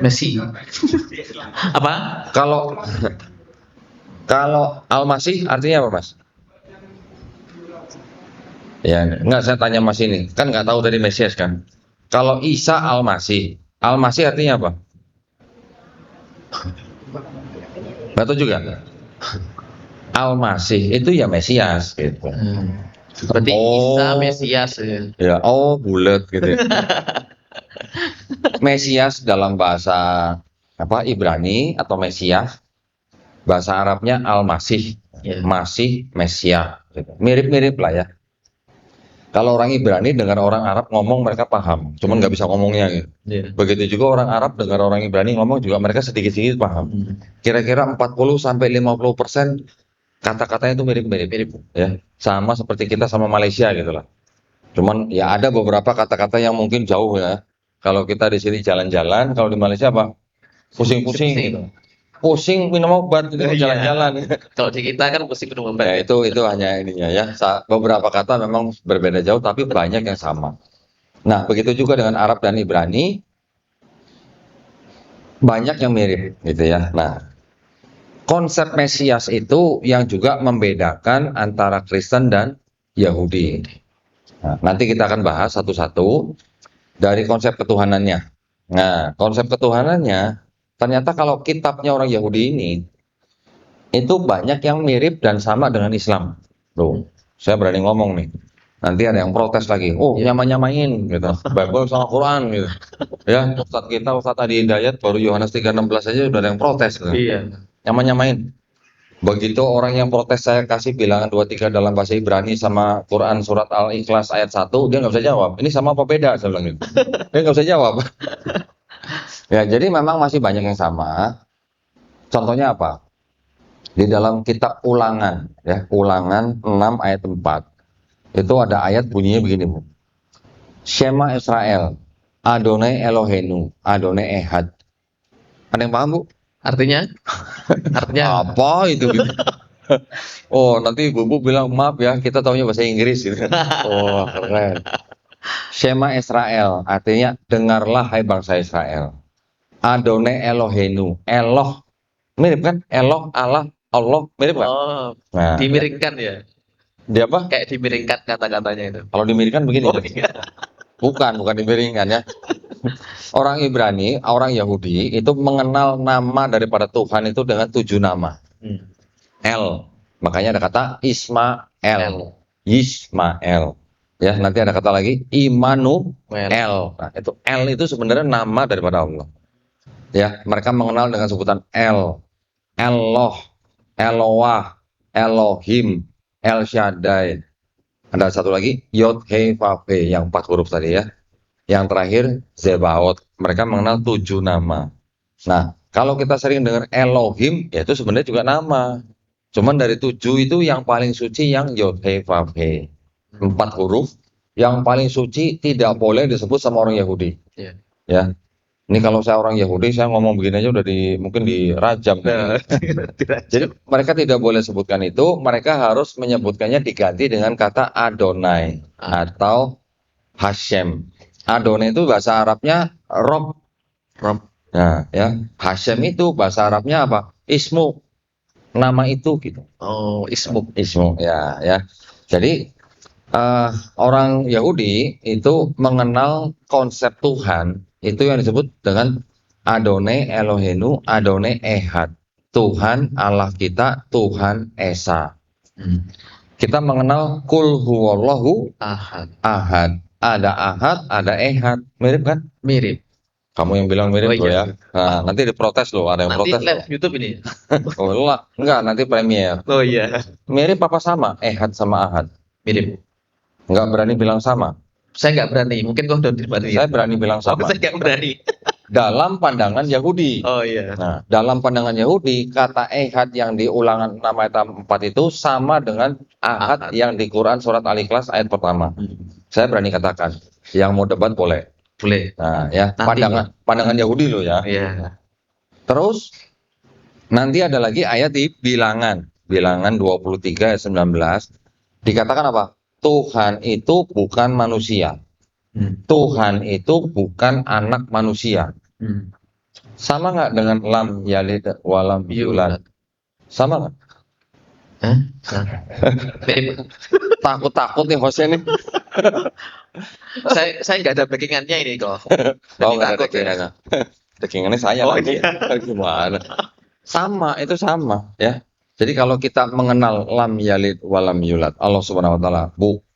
Messi. Apa? Kalau Al-Masih artinya apa, Mas? Ya, enggak, saya tanya Mas ini. Kan nggak tahu tadi Mesias kan. Kalau Isa Al-Masih. Al-Masih artinya apa? Nggak tahu juga. Al-Masih itu ya Mesias gitu. Berarti Isa Mesias ya. Ya, oh bulat gitu. Mesias dalam bahasa apa Ibrani atau Mesias, bahasa Arabnya Al-Masih, Ya. Masih, Mesias, gitu. Mirip-mirip lah ya. Kalau orang Ibrani dengar orang Arab ngomong mereka paham, cuman nggak bisa ngomongnya gitu. Iya. Begitu juga orang Arab dengar orang Ibrani ngomong juga mereka sedikit-sedikit paham. Kira-kira 40-50% kata-katanya itu mirip-mirip ya. Sama seperti kita sama Malaysia gitu lah. Cuman ya ada beberapa kata-kata yang mungkin jauh ya. Kalau kita di sini jalan-jalan, kalau di Malaysia apa? Pusing-pusing gitu. Pusing minum obat gitu, Iya. jalan-jalan. Kalau di kita kan mesti minum Ya, obat. itu hanya ininya ya. Beberapa kata memang berbeda jauh tapi banyak yang sama. Nah, begitu juga dengan Arab dan Ibrani, banyak yang mirip gitu ya. Nah, konsep Mesias itu yang juga membedakan antara Kristen dan Yahudi. Nah, nanti kita akan bahas satu-satu dari konsep ketuhanannya. Nah, konsep ketuhanannya ternyata kalau kitabnya orang Yahudi ini itu banyak yang mirip dan sama dengan Islam. Loh, saya berani ngomong nih. Nanti ada yang protes lagi. Oh, nyamain gitu. Bible sama Quran gitu. Ya, Ustadz Adi Hidayat baru Yohanes 3:16 aja udah ada yang protes gitu. Iya. Nyamain. Begitu orang yang protes saya kasih bilangan 2-3 dalam bahasa Ibrani sama Quran surat Al-Ikhlas ayat 1, dia nggak bisa jawab. Ini sama apa beda? Saya bilang gitu. Dia nggak bisa jawab. Ya, jadi memang masih banyak yang sama. Contohnya apa? Di dalam kitab Ulangan, ya, Ulangan 6 ayat 4. Itu ada ayat bunyinya begini, Bu. Shema Israel, Adonai Eloheinu, Adonai Ehad. Ada yang paham, Bu? Artinya Apa itu gitu? Oh, nanti Ibu bilang maaf ya, kita taunya bahasa Inggris gitu. Oh, keren. Shema Israel artinya dengarlah hai bangsa Israel. Adonai Eloheinu, Eloh mirip kan? Eloh, Allah, Allah mirip kan? Oh, Nah, dimiringkan ya. dia apa? Kayak dimiringkan kata-katanya itu. Kalau dimiringkan begini. Oh iya. Bukan dimiringkan ya. Orang Ibrani, orang Yahudi itu mengenal nama daripada Tuhan itu dengan 7 nama. El, makanya ada kata Ismael, Yismael. Ya, nanti ada kata lagi Immanuel. Nah, itu El itu sebenarnya nama daripada Allah. Ya, mereka mengenal dengan sebutan El, Eloh, Eloah, Elohim, El Shaddai. Ada satu lagi Yod He Vav He yang 4 huruf tadi ya. Yang terakhir Zebaot. Mereka mengenal 7 nama. Nah, kalau kita sering dengar Elohim, ya itu sebenarnya juga nama. Cuman dari 7 itu yang paling suci yang Yod He Vav He. 4 huruf yang paling suci tidak boleh disebut sama orang Yahudi. Iya. Ya. Ini kalau saya orang Yahudi, saya ngomong begini aja udah mungkin dirajam. Jadi mereka tidak boleh sebutkan itu, mereka harus menyebutkannya diganti dengan kata Adonai atau Hashem. Adone itu bahasa Arabnya Rob. Rob. Nah, ya. Hashem itu bahasa Arabnya apa? Ismu. Nama itu gitu. Oh, ismu. Ismu ya, ya. Jadi orang Yahudi itu mengenal konsep Tuhan itu yang disebut dengan Adone Elohenu, Adone Ehad. Tuhan Allah kita, Tuhan Esa. Hmm. Kita mengenal Kul Huwallahu Ahad. Ahad. Ada Ahad, ada Ehad. Mirip kan? Mirip. Kamu yang bilang mirip Oh, tuh iya. ya. Nah, nanti diprotes loh, ada yang Nanti protes. live YouTube ini. Oh, enggak, nanti premier. Oh iya. Mirip apa sama? Ehad sama Ahad. Mirip. Enggak berani bilang sama. Saya nggak berani. Mungkin kau udah berani. Saya berani bilang Oh, sama. saya nggak berani. Dalam pandangan Yahudi. Oh iya. Nah, dalam pandangan Yahudi, kata Ehad yang di ulangan 6 ayat 4 itu sama dengan Ahad Ahad. yang di Quran surat Al-Ikhlas ayat pertama. Hmm. Saya berani katakan. Yang mau debat boleh. Boleh. Nah, ya, Nanti. pandangan Yahudi loh ya. Iya. Terus nanti ada lagi ayat di Bilangan. Bilangan 23 ayat 19. Dikatakan apa? Tuhan itu bukan manusia. Hmm. Tuhan itu bukan anak manusia. Hmm. Sama nggak dengan lam yalid walam yulad? Sama nggak? Hah? Mirip. Takut-takut nih hostnya nih. saya nggak ada backingannya ini kok. Oh, nggak ada takut ya. dekingannya. Dekingannya saya Oh, lagi. iya. Gimana? Sama, itu sama ya. Jadi kalau kita mengenal lam yalid walam yulad, Allah Subhanahu wa taala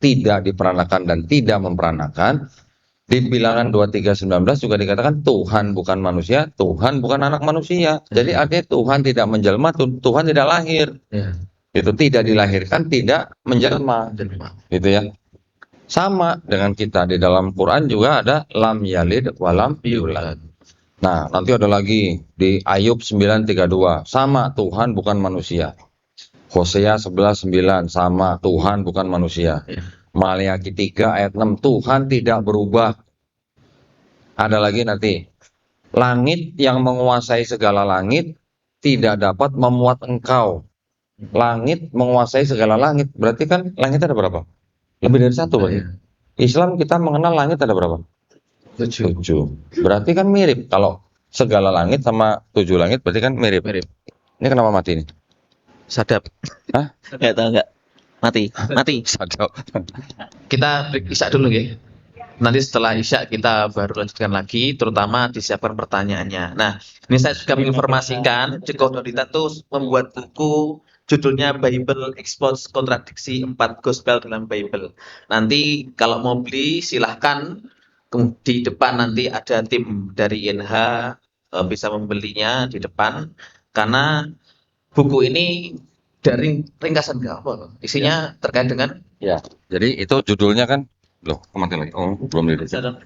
tidak diperanakan dan tidak memperanakan. Di Bilangan 23:19 juga dikatakan Tuhan bukan manusia, Tuhan bukan anak manusia. Jadi artinya Tuhan tidak menjelma, Tuhan tidak lahir. Ya. Itu tidak dilahirkan, tidak menjelma. Jelma. Gitu ya. Sama dengan kita di dalam Quran juga ada lam yalid walam yulad. Nah, nanti ada lagi di Ayub 9:32, sama Tuhan bukan manusia. Hosea 11:9, sama Tuhan bukan manusia. Ya. Maliaki 3 ayat 6, Tuhan tidak berubah. Ada lagi nanti, langit yang menguasai segala langit tidak dapat memuat engkau. Langit menguasai segala langit, berarti kan langit ada berapa? Lebih dari satu berarti. Islam kita mengenal langit ada berapa? 7. Berarti kan mirip. Kalau segala langit sama 7 langit berarti kan mirip. Mirip. Ini kenapa mati nih? Sadap. Hah? Nggak tahu nggak. Mati. Sadap. Kita break Isya dulu ya. Nanti setelah Isya kita baru lanjutkan lagi, terutama disiapkan pertanyaannya. Nah, ini saya juga menginformasikan, Ceko Dodita tuh membuat buku judulnya Bible Expose Kontradiksi 4 Gospel dalam Bible. Nanti kalau mau beli silahkan, di depan nanti ada tim dari INH bisa membelinya di depan, karena buku ini dari ringkasan apa? Isinya terkait dengan Ya. Jadi itu judulnya kan, loh, kemana lagi? Oh, belum dilihat.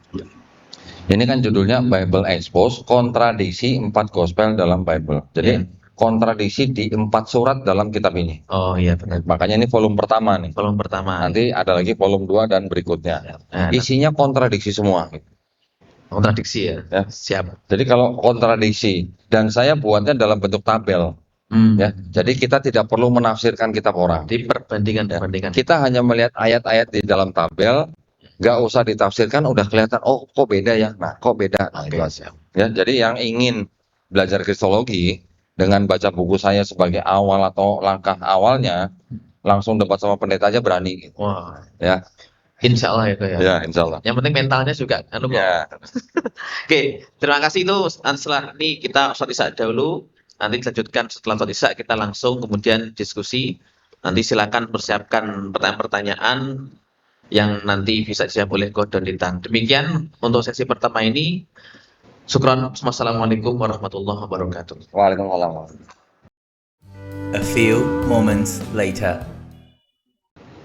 Ini kan judulnya Bible Expose Kontradiksi 4 Gospel dalam Bible. Jadi Ya. kontradiksi di 4 surat dalam kitab ini. Oh iya benar. Makanya ini volume pertama nih. Volume pertama. Nanti ada lagi volume 2 dan berikutnya. Nah, Isinya kontradiksi semua. kontradiksi ya. Ya. Siap. Jadi kalau kontradiksi dan saya buatnya dalam bentuk tabel, ya. Jadi kita tidak perlu menafsirkan kitab orang. Di perbandingan. Kita hanya melihat ayat-ayat di dalam tabel, nggak usah ditafsirkan, udah kelihatan. Oh, kok beda ya? Nah, kok beda? Nah, Oke, itu aja. siap. Ya, jadi yang ingin belajar kristologi dengan baca buku saya sebagai awal atau langkah awalnya, langsung debat sama pendeta aja berani. Gitu. Wah, Ya, insya Allah ya kok ya. ya, insya Allah. Yang penting mentalnya juga. Kok. Ya, Oke, terima kasih itu. Setelah ini kita sholat isya dahulu. Nanti dilanjutkan setelah sholat isya kita langsung kemudian diskusi. Nanti silakan persiapkan pertanyaan-pertanyaan yang nanti bisa dijawab oleh Gordon Ditang. Demikian untuk sesi pertama ini. Syukran. Wassalamualaikum warahmatullahi wabarakatuh. waalaikumsalam. A few moments later.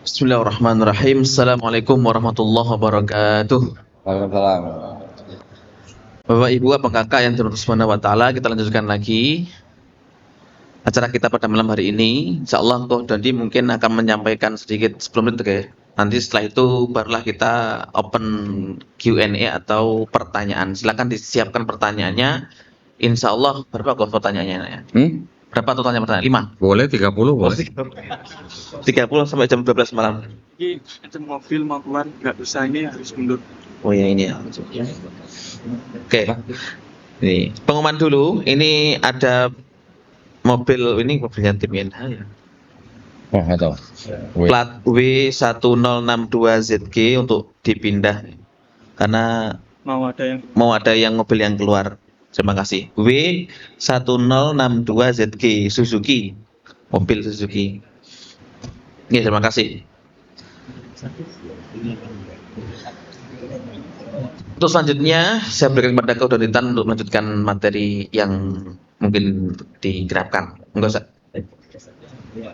Bismillahirrahmanirrahim. Assalamualaikum warahmatullahi wabarakatuh. Waalaikumsalam. Bapak Ibu, abang kakak yang dirahmati Subhanahu wa taala, kita lanjutkan lagi acara kita pada malam hari ini. Insyaallah Koh Dondi mungkin akan menyampaikan sedikit sebelum itu ya. Nanti setelah itu barulah kita open Q&A atau pertanyaan. Silakan disiapkan pertanyaannya. Insyaallah berapa Koh pertanyaannya ya? Berapa totalnya pertanyaan? 5. Boleh 30 boleh. 30 sampai jam 12 malam. Ini ada mobil mau keluar nggak bisa, ini harus mundur. Oh ya ini ya. Oke. Ini pengumuman dulu. Ini ada mobil, ini mobilnya tim NH ya. Oh, nggak tahu. Plat W1062ZG untuk dipindah karena mau ada yang mobil yang keluar. Terima kasih. W1062ZG Suzuki. Mobil Suzuki. Oke, terima kasih. Untuk selanjutnya saya berikan kepada Kak Donitan untuk melanjutkan materi yang mungkin digerakkan. Enggak usah.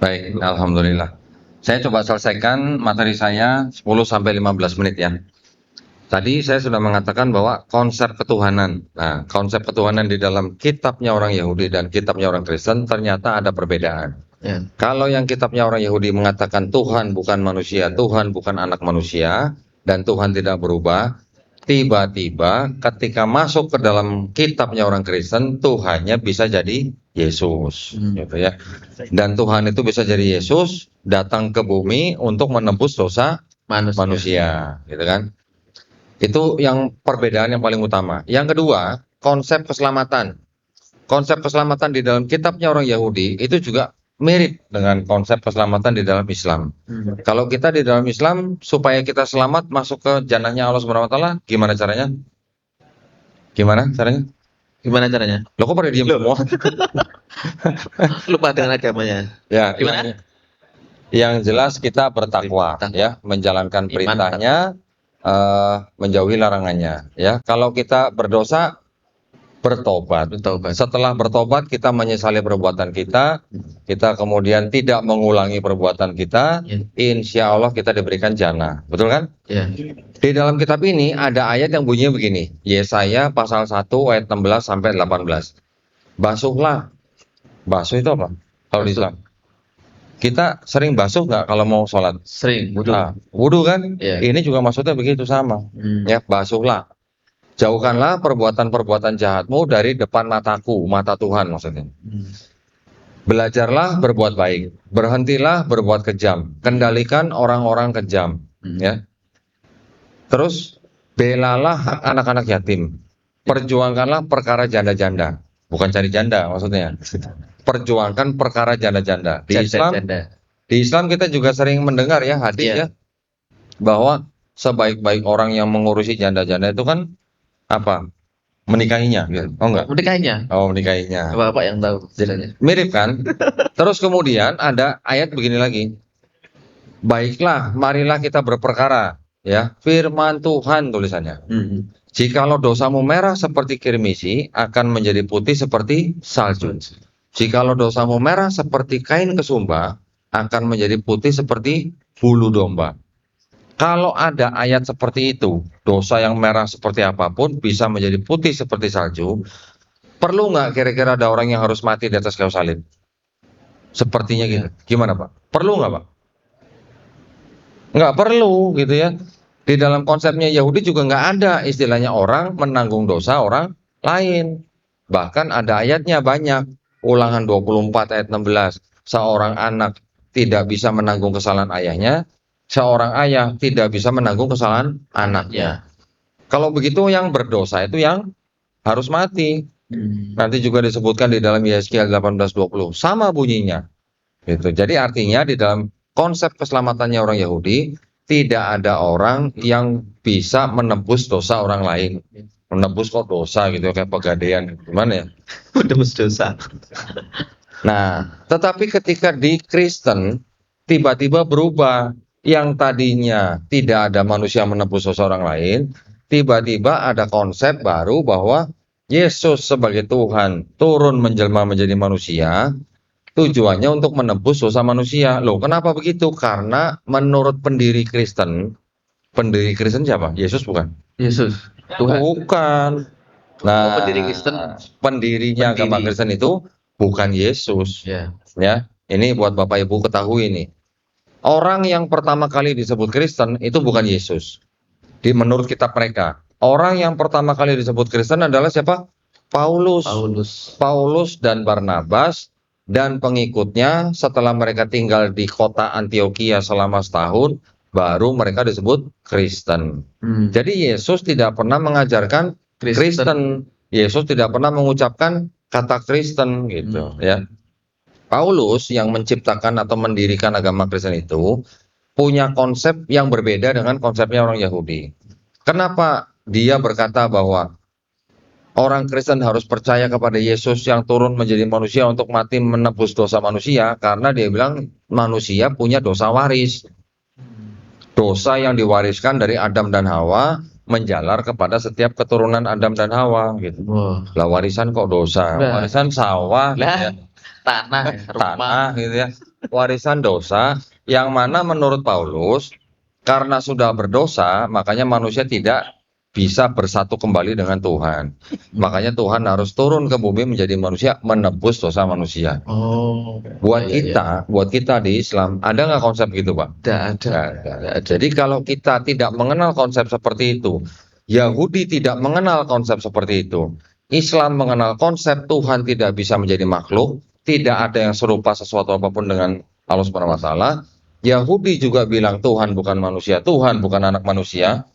Baik, alhamdulillah. Saya coba selesaikan materi saya 10 sampai 15 menit ya. Tadi saya sudah mengatakan bahwa konsep ketuhanan. Nah, konsep ketuhanan di dalam kitabnya orang Yahudi dan kitabnya orang Kristen ternyata ada perbedaan. Ya. Kalau yang kitabnya orang Yahudi mengatakan Tuhan bukan manusia, Tuhan bukan anak manusia, dan Tuhan tidak berubah, tiba-tiba ketika masuk ke dalam kitabnya orang Kristen, Tuhannya bisa jadi Yesus, gitu ya. Dan Tuhan itu bisa jadi Yesus datang ke bumi untuk menebus dosa manusia, gitu kan? Itu yang perbedaan yang paling utama. Yang kedua, konsep keselamatan. Konsep keselamatan di dalam kitabnya orang Yahudi itu juga mirip dengan konsep keselamatan di dalam Islam. Kalau kita di dalam Islam supaya kita selamat masuk ke jannahnya Allah Subhanahu wa taala, gimana caranya? Gimana caranya? Gimana caranya? Lo kok pada diem semua? Lupa dengan agamanya. Ya, Gimana? yang jelas kita bertakwa, ya, menjalankan perintahnya, menjauhi larangannya. Ya, kalau kita berdosa, bertobat. Setelah bertobat, kita menyesali perbuatan kita, kita kemudian tidak mengulangi perbuatan kita, insya Allah kita diberikan jannah. Betul kan? Ya. Di dalam kitab ini ada ayat yang bunyinya begini, Yesaya pasal 1 ayat 16 sampai 18. Basuhlah. Basuh itu apa? Kalau di Islam. Kita sering basuh nggak kalau mau sholat? Sering, wudu. Nah, wudu kan? Iya. Ini juga maksudnya begitu sama. Ya, basuhlah. Jauhkanlah perbuatan-perbuatan jahatmu dari depan mataku, mata Tuhan maksudnya. Belajarlah berbuat baik, berhentilah berbuat kejam, kendalikan orang-orang kejam, ya. Terus belalah hak anak-anak yatim, perjuangkanlah perkara janda-janda, bukan cari janda maksudnya. Perjuangkan perkara janda-janda. Di Islam kita juga sering mendengar ya hadis ya, bahwa sebaik-baik orang yang mengurusi janda-janda itu kan apa? Menikahinya, gitu. Oh enggak? Menikahinya. Oh, menikahinya. Bapak yang tahu jelasnya. Mirip kan? Terus kemudian ada ayat begini lagi. Baiklah, marilah kita berperkara, ya. Firman Tuhan tulisannya. Jikalau dosamu merah seperti kirmisi, akan menjadi putih seperti salju. Jikalau dosamu merah seperti kain kesumba, akan menjadi putih seperti bulu domba. Kalau ada ayat seperti itu, dosa yang merah seperti apapun bisa menjadi putih seperti salju. Perlu nggak kira-kira ada orang yang harus mati di atas kayu salib? Sepertinya gitu. Gimana Pak? Perlu nggak Pak? Nggak perlu gitu ya. Di dalam konsepnya Yahudi juga nggak ada istilahnya orang menanggung dosa orang lain. Bahkan ada ayatnya banyak. Ulangan 24 ayat 16. Seorang anak tidak bisa menanggung kesalahan ayahnya. Seorang ayah tidak bisa menanggung kesalahan anaknya. Kalau begitu yang berdosa itu yang harus mati. Nanti juga disebutkan di dalam Yeskiel 18:20. Sama bunyinya. Gitu. Jadi artinya di dalam konsep keselamatannya orang Yahudi tidak ada orang yang bisa menebus dosa orang lain. Menebus kok dosa gitu kayak pegadaian gimana ya? Menebus dosa. Nah, tetapi ketika di Kristen tiba-tiba berubah. Yang tadinya tidak ada manusia menebus dosa orang lain, tiba-tiba ada konsep baru bahwa Yesus sebagai Tuhan turun menjelma menjadi manusia, tujuannya untuk menebus dosa manusia. Loh, kenapa begitu? Karena menurut pendiri Kristen siapa? Yesus bukan? Yesus. Tuhan. Bukan. Nah, pendiri Kristen. Pendirinya agama Kristen itu bukan Yesus. Ya. Ya, ini buat Bapak Ibu ketahui nih. Orang yang pertama kali disebut Kristen itu bukan Yesus. Menurut kitab mereka, orang yang pertama kali disebut Kristen adalah siapa? Paulus dan Barnabas dan pengikutnya setelah mereka tinggal di kota Antioquia selama setahun, baru mereka disebut Kristen. Hmm. Jadi Yesus tidak pernah mengajarkan Kristen. Yesus tidak pernah mengucapkan kata Kristen gitu ya. Paulus yang menciptakan atau mendirikan agama Kristen itu punya konsep yang berbeda dengan konsepnya orang Yahudi. Kenapa dia berkata bahwa orang Kristen harus percaya kepada Yesus yang turun menjadi manusia untuk mati menebus dosa manusia? Karena dia bilang manusia punya dosa waris. Dosa yang diwariskan dari Adam dan Hawa menjalar kepada setiap keturunan Adam dan Hawa gitu. Wah. Lah warisan kok dosa? Nah. Warisan sawah gitu ya. Lah, tanah, rumah. Tanah gitu ya. Warisan dosa yang mana menurut Paulus karena sudah berdosa makanya manusia tidak bisa bersatu kembali dengan Tuhan. Makanya Tuhan harus turun ke bumi menjadi manusia menebus dosa manusia. Oh. Buat Iya, iya. buat kita di Islam ada nggak konsep gitu, Pak? Tidak ada. Nggak ada. Jadi kalau kita tidak mengenal konsep seperti itu, Yahudi tidak mengenal konsep seperti itu, Islam mengenal konsep Tuhan tidak bisa menjadi makhluk, tidak ada yang serupa sesuatu apapun dengan Allah Subhanahu wa taala. Yahudi juga bilang Tuhan bukan manusia, Tuhan bukan anak manusia.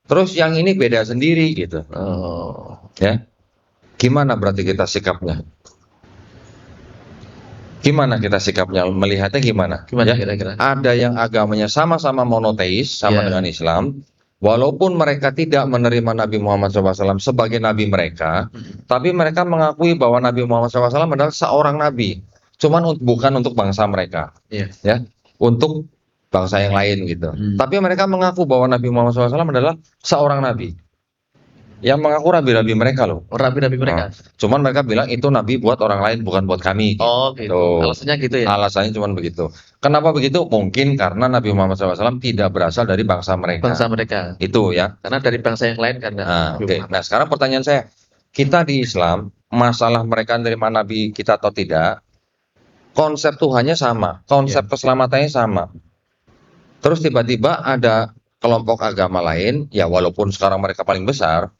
Terus yang ini beda sendiri gitu. Oh. Ya. Gimana berarti kita sikapnya? Gimana kita sikapnya? Melihatnya gimana? Gimana Ya. kira-kira? Ada yang agamanya sama-sama monoteis, sama Iya. dengan Islam. Walaupun mereka tidak menerima Nabi Muhammad SAW sebagai nabi mereka, tapi mereka mengakui bahwa Nabi Muhammad SAW adalah seorang nabi. Cuman bukan untuk bangsa mereka, Iya. ya, untuk bangsa yang lain gitu. Tapi mereka mengaku bahwa Nabi Muhammad SAW adalah seorang nabi. Yang mengaku nabi-nabi mereka loh. Nabi-nabi mereka. Cuman mereka bilang itu nabi buat orang lain, bukan buat kami. Oh, gitu. Alasannya gitu ya. Alasannya cuma begitu. Kenapa begitu? Mungkin karena Nabi Muhammad SAW tidak berasal dari bangsa mereka. Bangsa mereka. Itu ya. Karena dari bangsa yang lain kan. Oke. Nah, sekarang pertanyaan saya, kita di Islam, masalah mereka menerima Nabi kita atau tidak, konsep Tuhannya sama, konsep keselamatannya sama. Terus tiba-tiba ada kelompok agama lain, ya walaupun sekarang mereka paling besar,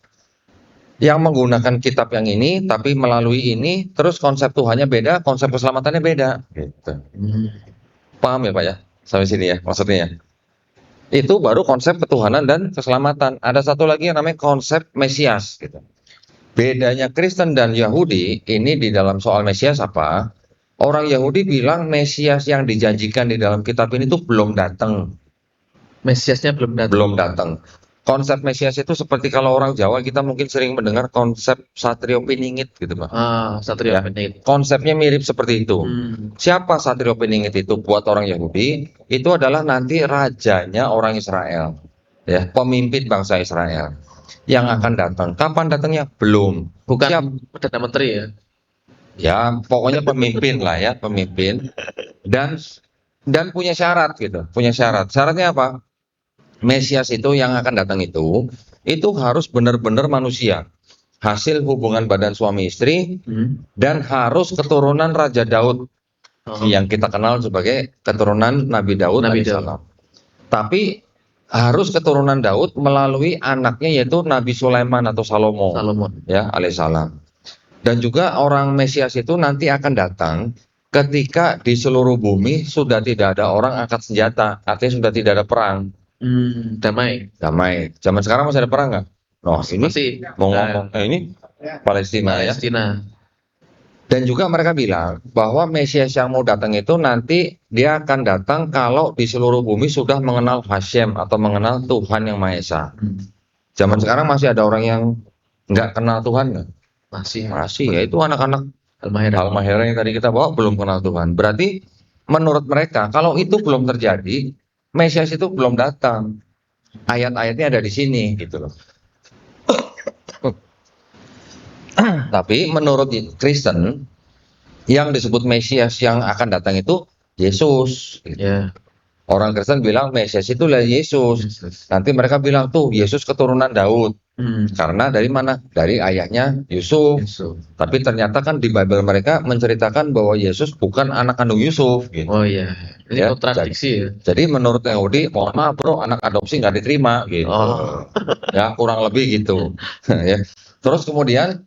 yang menggunakan kitab yang ini, tapi melalui ini, terus konsep Tuhannya beda, konsep keselamatannya beda. Gitu. Paham ya Pak ya? Sampai sini ya maksudnya ya? Itu baru konsep ketuhanan dan keselamatan. Ada satu lagi yang namanya konsep Mesias. Gitu. Bedanya Kristen dan Yahudi ini di dalam soal Mesias apa? Orang Yahudi bilang Mesias yang dijanjikan di dalam kitab ini tuh belum datang. Mesiasnya belum datang. Belum datang. Konsep Mesias itu seperti kalau orang Jawa kita mungkin sering mendengar konsep Satrio Piningit gitu Pak. Satrio Ya. Piningit. Konsepnya mirip seperti itu. Siapa Satrio Piningit itu buat orang Yahudi? Itu adalah nanti rajanya orang Israel, ya, pemimpin bangsa Israel yang akan datang. Kapan datangnya? Belum. Bukan Siap. Perdana Menteri ya. Ya, pokoknya pemimpin lah ya, pemimpin. Dan punya syarat gitu, punya syarat. Syaratnya apa? Mesias itu yang akan datang itu harus benar-benar manusia. Hasil hubungan badan suami istri dan harus keturunan Raja Daud yang kita kenal sebagai keturunan Nabi Daud alaihissalam. Tapi harus keturunan Daud melalui anaknya yaitu Nabi Sulaiman atau Salomo. Ya, alaihissalam. Dan juga orang Mesias itu nanti akan datang ketika di seluruh bumi sudah tidak ada orang angkat senjata, artinya sudah tidak ada perang. Damai. Zaman sekarang masih ada perang nggak? Noh, ini Masih. mau ngomong ini Palestina ya. Dan juga mereka bilang bahwa Mesias yang mau datang itu nanti dia akan datang kalau di seluruh bumi sudah mengenal Hashem atau mengenal Tuhan yang Maha Esa. Zaman sekarang masih ada orang yang nggak kenal Tuhan nggak? Masih. Ya itu anak-anak Al-Mahera yang tadi kita bawa belum kenal Tuhan. Berarti menurut mereka kalau itu belum terjadi, Mesias itu belum datang. Ayat-ayatnya ada di sini gitu loh. Tapi menurut Kristen yang disebut Mesias yang akan datang itu Yesus. Gitu. Orang Kristen bilang Mesias itu adalah Yesus. Nanti mereka bilang tuh Yesus keturunan Daud. Karena dari mana? Dari ayahnya Yusuf. Tapi ternyata kan di Bible mereka menceritakan bahwa Yesus bukan anak kandung Yusuf. Gitu. Oh iya, ini ya, kontradiksi ya. Jadi menurut Yahudi, mohon maaf bro, anak adopsi nggak diterima. Gitu. Ya kurang lebih gitu. Ya. Terus kemudian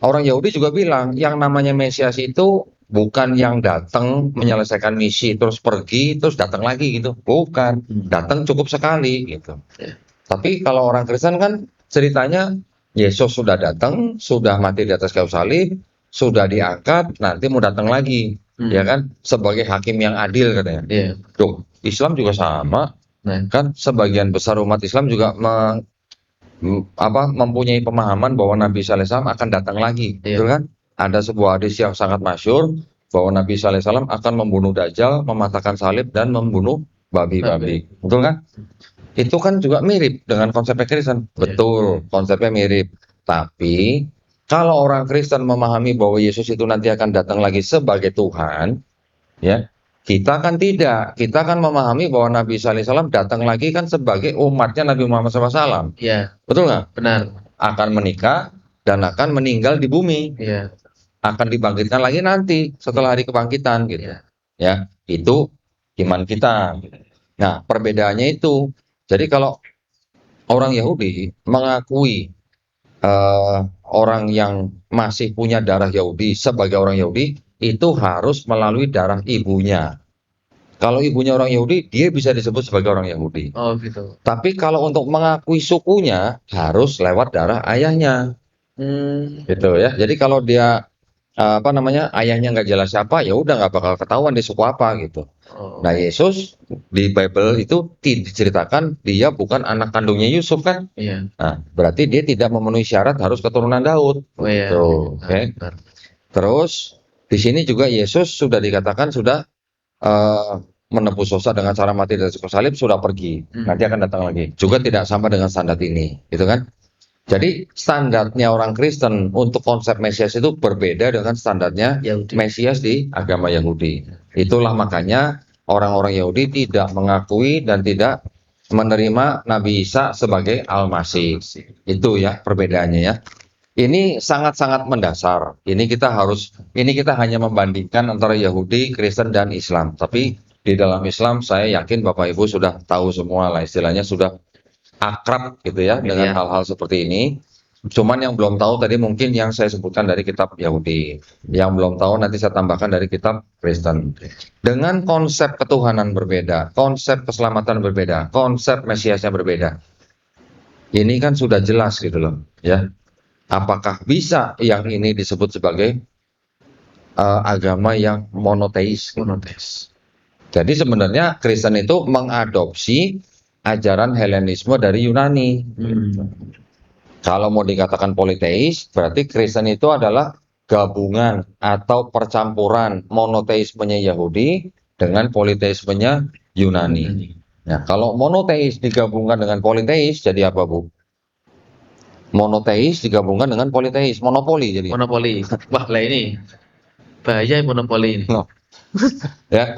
orang Yahudi juga bilang yang namanya Mesias itu bukan yang datang menyelesaikan misi terus pergi terus datang lagi gitu. Bukan, datang cukup sekali gitu. Ya. Tapi kalau orang Kristen kan ceritanya Yesus sudah datang, sudah mati di atas kayu salib, sudah diangkat, nanti mau datang lagi, ya kan? Sebagai hakim yang adil katanya. Iya. Tuh, Islam juga sama, Nah, kan sebagian besar umat Islam juga mempunyai pemahaman bahwa Nabi Sallallahu Alaihi Wasallam akan datang lagi, Iya. betul kan? Ada sebuah hadis yang sangat masyhur bahwa Nabi Sallallahu Alaihi Wasallam akan membunuh Dajjal, mematahkan salib dan membunuh babi-babi, betul kan? Itu kan juga mirip dengan konsepnya Kristen. Betul, konsepnya mirip. Tapi kalau orang Kristen memahami bahwa Yesus itu nanti akan datang lagi sebagai Tuhan, ya, kita kan tidak. Kita kan memahami bahwa Nabi Sallallahu Alaihi Wasallam datang lagi kan sebagai umatnya Nabi Muhammad SAW. iya, Betul nggak? benar. Akan menikah dan akan meninggal di bumi. Iya. Akan dibangkitkan lagi nanti setelah hari kebangkitan gitu. Iya. Ya, itu iman kita. Nah, perbedaannya itu. Jadi kalau orang Yahudi mengakui orang yang masih punya darah Yahudi sebagai orang Yahudi, itu harus melalui darah ibunya. Kalau ibunya orang Yahudi, dia bisa disebut sebagai orang Yahudi. Oh gitu. Tapi kalau untuk mengakui sukunya, harus lewat darah ayahnya. Gitu ya. Jadi kalau dia ayahnya nggak jelas siapa, ya udah nggak bakal ketahuan dia suku apa gitu. Oh. Nah, Yesus di Bible itu diceritakan dia bukan anak kandungnya Yusuf kan? Iya. Nah, berarti dia tidak memenuhi syarat harus keturunan Daud. Oh iya. Tuh, oke. Benar. Terus di sini juga Yesus sudah dikatakan sudah menebus dosa dengan cara mati di atas kayu salib, sudah pergi. Nanti akan datang lagi. Juga tidak sama dengan standar ini, gitu kan? Jadi standarnya orang Kristen untuk konsep Mesias itu berbeda dengan standarnya Yahudi. Mesias di agama Yahudi. Itulah makanya orang-orang Yahudi tidak mengakui dan tidak menerima Nabi Isa sebagai Al-Masih. Itu ya perbedaannya ya. Ini sangat-sangat mendasar. Ini kita hanya membandingkan antara Yahudi, Kristen dan Islam. Tapi di dalam Islam saya yakin Bapak Ibu sudah tahu semua lah, istilahnya sudah akrab gitu ya dengan hal-hal seperti ini. Cuman yang belum tahu tadi mungkin yang saya sebutkan dari kitab Yahudi. Yang belum tahu nanti saya tambahkan dari kitab Kristen. Dengan konsep ketuhanan berbeda, konsep keselamatan berbeda, konsep Mesiasnya berbeda. Ini kan sudah jelas gitu loh, ya. Apakah bisa yang ini disebut sebagai agama yang monoteis? Monoteis. Jadi sebenarnya Kristen itu mengadopsi ajaran Helenisme dari Yunani. Kalau mau dikatakan politeis, berarti Kristen itu adalah gabungan atau percampuran monoteismenya Yahudi dengan politeismenya Yunani. Nah, kalau monoteis digabungkan dengan politeis, jadi apa, Bu? Monoteis digabungkan dengan politeis, monopoli jadi. Monopoli. Wah, lah ini bahaya monopoli ini. No. Ya,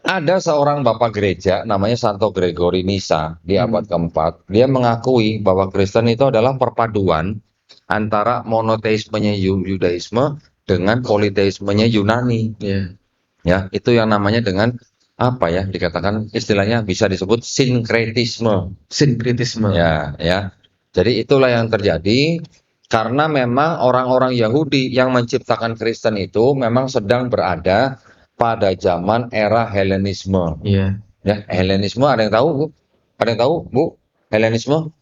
ada seorang bapak gereja namanya Santo Gregory Nisa di abad keempat. Dia mengakui bahwa Kristen itu adalah perpaduan antara monoteismenya Yudaisme dengan politeismenya Yunani. Ya, itu yang namanya dengan apa ya? Dikatakan istilahnya bisa disebut sinkretisme. Sinkretisme. Ya, ya. Jadi itulah yang terjadi karena memang orang-orang Yahudi yang menciptakan Kristen itu memang sedang berada pada zaman era Helenisme. Iya. Ya, Helenisme ada yang tahu, Bu? Ada yang tahu, Bu? Helenisme?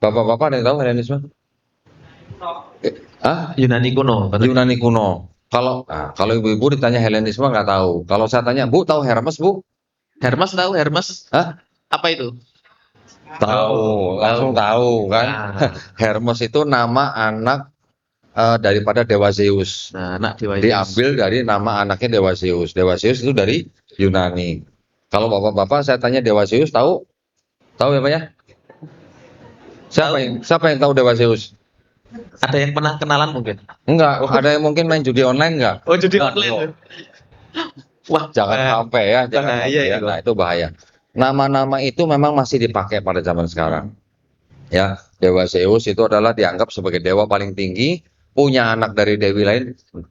Bapak-bapak ada yang tahu Helenisme? Yunani kuno. Yunani kuno. Kalau ibu-ibu ditanya Helenisme nggak tahu. Kalau saya tanya, Bu, tahu Hermes, Bu? Hermes tahu Hermes? Hah? Apa itu? Tahu, langsung tahu kan? Hermes itu nama anak daripada Dewa Zeus. Nah, anak Dewa Zeus. Diambil dari nama anaknya Dewa Zeus. Dewa Zeus itu dari Yunani. Kalau bapak-bapak saya tanya Dewa Zeus tahu? Tahu ya Pak ya? Siapa yang tahu Dewa Zeus? Ada yang pernah kenalan mungkin? Enggak, ada yang mungkin main judi online enggak? Oh, judi Enggak, online. loh. Wah, Jangan sampai ya, jangan bahaya sampai ya. itu. Nah, itu bahaya. Nama-nama itu memang masih dipakai pada zaman sekarang. Ya, Dewa Zeus itu adalah dianggap sebagai dewa paling tinggi, punya anak dari dewi lain,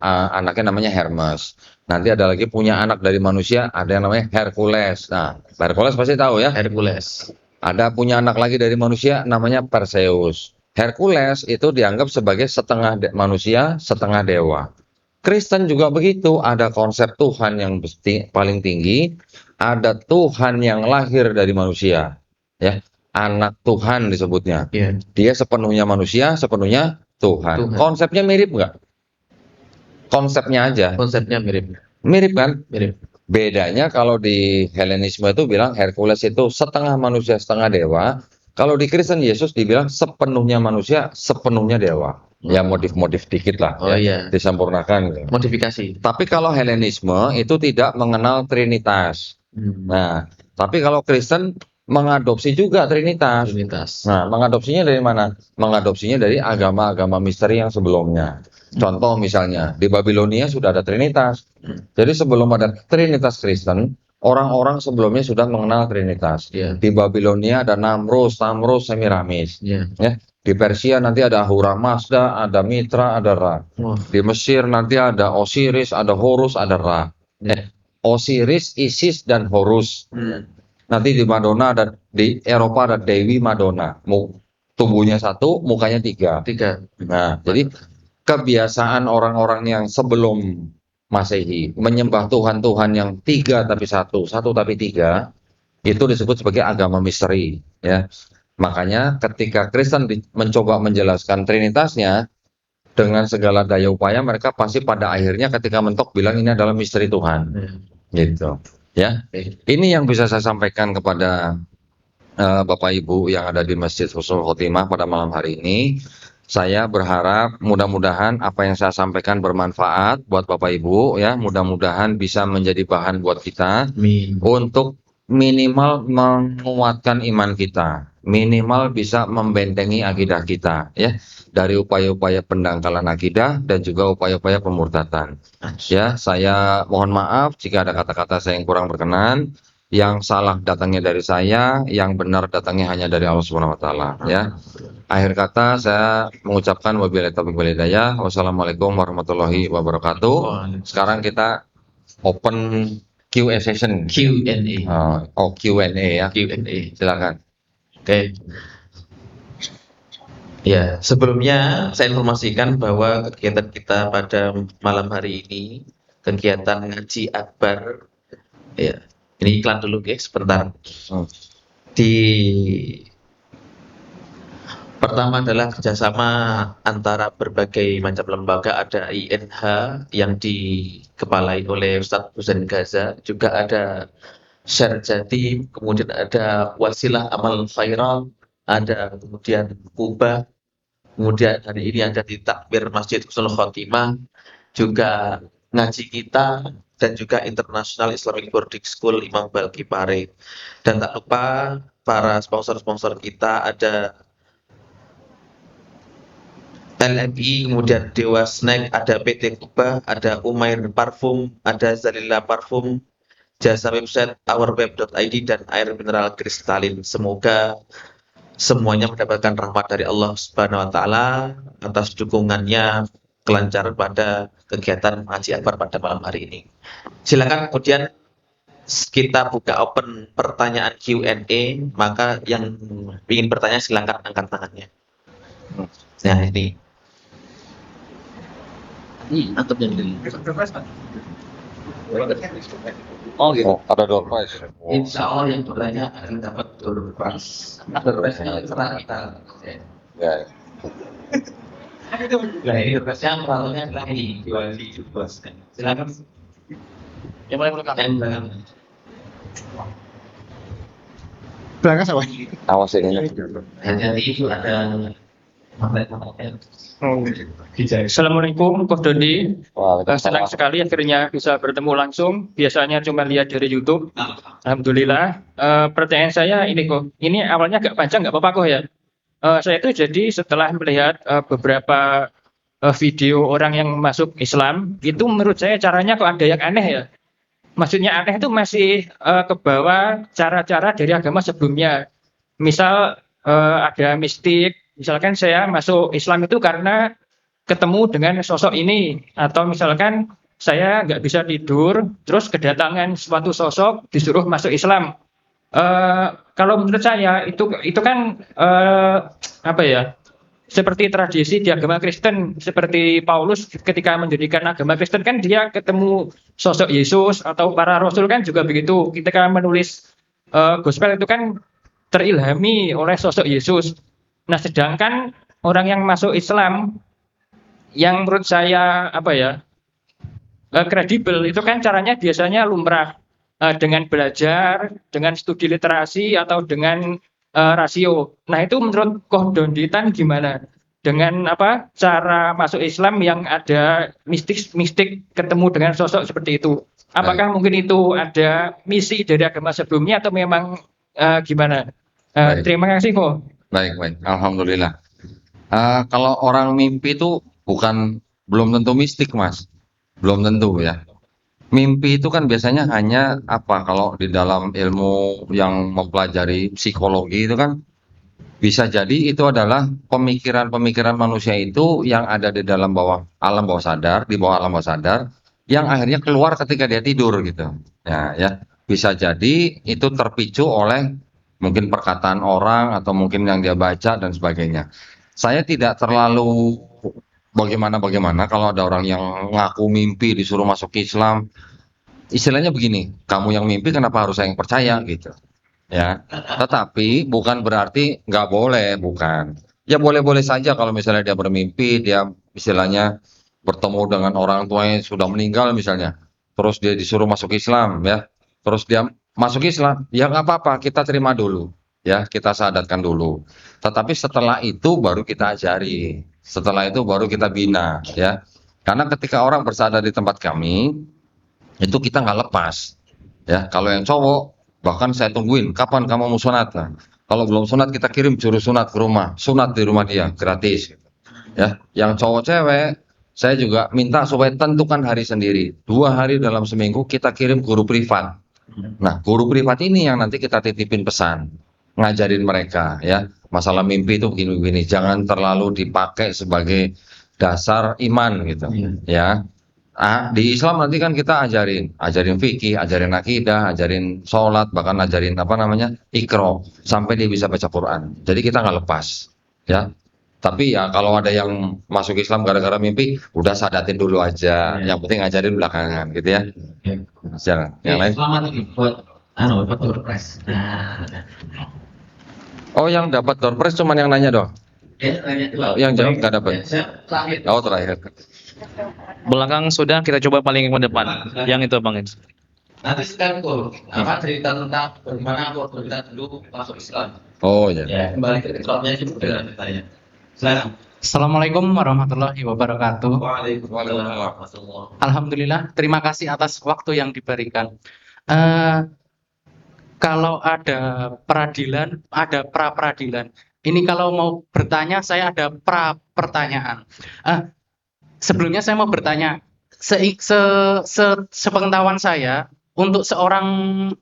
anaknya namanya Hermes. Nanti ada lagi punya anak dari manusia, ada yang namanya Hercules. Nah, Hercules pasti tahu ya. Hercules. Ada punya anak lagi dari manusia, namanya Perseus. Hercules itu dianggap sebagai setengah manusia, setengah dewa. Kristen juga begitu, ada konsep Tuhan yang paling tinggi, ada Tuhan yang lahir dari manusia, ya, anak Tuhan disebutnya. Iya. Dia sepenuhnya manusia, sepenuhnya Tuhan. Tuhan. Konsepnya mirip nggak? Konsepnya aja, Konsepnya mirip. mirip kan? Mirip. Bedanya kalau di Helenisme itu bilang Hercules itu setengah manusia, setengah dewa. Kalau di Kristen Yesus dibilang sepenuhnya manusia, sepenuhnya dewa. Ya modif-modif dikit lah, Oh, ya, iya. disempurnakan. Gitu. Modifikasi. Tapi kalau Helenisme itu tidak mengenal Trinitas. Nah, tapi kalau Kristen mengadopsi juga Trinitas. Trinitas. Nah, mengadopsinya dari mana? Mengadopsinya dari agama-agama misteri yang sebelumnya. Contoh misalnya, di Babilonia sudah ada Trinitas. Jadi sebelum ada Trinitas Kristen, orang-orang sebelumnya sudah mengenal Trinitas. Iya. Di Babilonia ada Namrus, Semiramis. Iya. Ya. Di Persia nanti ada Ahura Mazda, ada Mitra, ada Ra. Wah. Di Mesir nanti ada Osiris, ada Horus, ada Ra. Osiris, Isis, dan Horus. Nanti di Madonna ada, di Eropa ada Dewi Madonna. Tubuhnya satu, mukanya tiga. Nah, jadi kebiasaan orang-orang yang sebelum Masehi menyembah Tuhan-Tuhan yang tiga tapi satu, satu tapi tiga, itu disebut sebagai agama misteri. Ya, makanya ketika Kristen mencoba menjelaskan Trinitasnya dengan segala daya upaya, mereka pasti pada akhirnya ketika mentok bilang ini adalah misteri Tuhan. Gitu. Ya, ini yang bisa saya sampaikan kepada Bapak Ibu yang ada di Masjid Husnul Khotimah pada malam hari ini. Saya berharap mudah-mudahan apa yang saya sampaikan bermanfaat buat Bapak Ibu, ya. Mudah-mudahan bisa menjadi bahan buat kita untuk minimal menguatkan iman kita, minimal bisa membentengi akidah kita, ya, dari upaya-upaya pendangkalan akidah dan juga upaya-upaya pemurtatan. Ya, saya mohon maaf jika ada kata-kata saya yang kurang berkenan. Yang salah datangnya dari saya, yang benar datangnya hanya dari Allah Subhanahu wa taala, ya. Akhir kata saya mengucapkan wabillahi taufiq wal hidayah. Wassalamualaikum warahmatullahi wabarakatuh. Sekarang kita open Q&A session. Q&A. Q&A ya. Q&A. Silakan. Oke. Ya, sebelumnya saya informasikan bahwa kegiatan kita pada malam hari ini kegiatan ngaji akbar. Ya, ini iklan dulu guys, sebentar. Di pertama adalah kerjasama antara berbagai macam lembaga, ada INH yang dikepalai oleh Ustadz Husain Gaza, juga ada Syar Jatim, kemudian ada Wasilah Amal Khairat, ada kemudian Kubah, kemudian hari ini ada di Takbir Masjid Husnul Khotimah, juga ngaji kita, dan juga International Islamic Boarding School Imam Balki Pare. Dan tak lupa para sponsor-sponsor kita ada LMI, kemudian Dewa Snack, ada PT Kubah, ada Umair Parfum, ada Zalila Parfum, jasa website ourweb.id, dan air mineral kristalin. Semoga semuanya mendapatkan rahmat dari Allah Subhanahu wa taala atas dukungannya, kelancaran pada kegiatan ngaji akbar pada malam hari ini. Silakan kemudian kita buka open pertanyaan Q&A, maka yang ingin bertanya silakan angkat tangannya. Nah, ini. Antum yang dulu. Oh gitu. Ada door prize. Insya Allah yang bertanya akan dapat door prize. Door prize-nya serah kita. Ya. Nah, ini door prize-nya peralonnya adalah ini, jual di bos. Silakan. Yang paling belakang. Belakang sama. Awas ini. Hati-hati itu ada magnet-magnetnya. Assalamualaikum, Prof. Dodi. Senang Waalaikumsalam. sekali akhirnya bisa bertemu langsung. Biasanya cuma lihat dari YouTube. Alhamdulillah. Pertanyaan saya ini kok. Ini awalnya agak panjang, nggak apa-apa kok ya. Saya itu jadi setelah melihat beberapa video orang yang masuk Islam, itu menurut saya caranya kok ada yang aneh ya. Maksudnya aneh itu masih ke bawah cara-cara dari agama sebelumnya. Misal ada mistik. Misalkan saya masuk Islam itu karena ketemu dengan sosok ini, atau misalkan saya nggak bisa tidur, terus kedatangan suatu sosok disuruh masuk Islam. Kalau menurut saya itu kan apa ya, seperti tradisi di agama Kristen, seperti Paulus ketika mendirikan agama Kristen kan dia ketemu sosok Yesus, atau para rasul kan juga begitu. Ketika menulis gospel itu kan terilhami oleh sosok Yesus. Nah, sedangkan orang yang masuk Islam yang menurut saya kredibel itu kan caranya biasanya lumrah, dengan belajar, dengan studi literasi, atau dengan rasio. Nah, itu menurut Koh Donditan gimana? Dengan cara masuk Islam yang ada mistik ketemu dengan sosok seperti itu. Apakah mungkin itu ada misi dari agama sebelumnya, atau memang gimana? Baik. Terima kasih kok. Baik, alhamdulillah. Kalau orang mimpi itu belum tentu mistik, Mas. Belum tentu ya. Mimpi itu kan biasanya hanya kalau di dalam ilmu yang mempelajari psikologi itu kan bisa jadi itu adalah pemikiran-pemikiran manusia itu yang ada di dalam alam bawah sadar, di bawah alam bawah sadar, yang akhirnya keluar ketika dia tidur gitu. Ya, bisa jadi itu terpicu oleh mungkin perkataan orang atau mungkin yang dia baca dan sebagainya. Saya tidak terlalu bagaimana kalau ada orang yang ngaku mimpi disuruh masuk Islam. Istilahnya begini, kamu yang mimpi kenapa harus saya yang percaya gitu. Ya, tetapi bukan berarti nggak boleh, bukan. Ya boleh-boleh saja kalau misalnya dia bermimpi, dia istilahnya bertemu dengan orang tuanya yang sudah meninggal misalnya. Terus dia disuruh masuk Islam ya. Terus dia masuk Islam, ya nggak apa-apa, kita terima dulu. Ya, kita sadatkan dulu. Tetapi setelah itu baru kita ajari. Setelah itu baru kita bina ya. Karena ketika orang bersandar di tempat kami, itu kita nggak lepas ya. Kalau yang cowok bahkan saya tungguin kapan kamu mau sunat. Nah, kalau belum sunat kita kirim juru sunat ke rumah, sunat di rumah dia gratis ya. Yang cowok cewek saya juga minta supaya tentukan hari sendiri, 2 hari dalam seminggu kita kirim guru privat. Nah, guru privat ini yang nanti kita titipin pesan, ngajarin mereka ya, masalah mimpi itu begini-begini, jangan terlalu dipakai sebagai dasar iman gitu ya. Di Islam nanti kan kita ajarin fikih, ajarin akidah, ajarin sholat, bahkan ajarin ikro, sampai dia bisa baca Quran. Jadi kita nggak lepas, ya. Tapi ya kalau ada yang masuk Islam gara-gara mimpi, udah sadatin dulu aja. Yang penting ajarin belakangan, gitu ya. Jangan. Yang lain? Selamat buat door prize. Oh, yang dapat door prize cuman yang nanya doang. Yang jawab nggak dapat. Oh, terakhir. Belakang sudah, kita coba paling ke depan. Yang itu Bang. Nanti sekarang cerita tentang bagaimana aku berita dulu masuk Islam. Oh ya. Ya, kembali ke Islamnya itu berbeda ceritanya. Silakan. Assalamualaikum warahmatullahi wabarakatuh. Waalaikumsalam. Alhamdulillah, terima kasih atas waktu yang diberikan. Kalau ada peradilan, ada pra-peradilan. Ini kalau mau bertanya, saya ada pra-pertanyaan. Sebelumnya saya mau bertanya, sepengetahuan saya, untuk seorang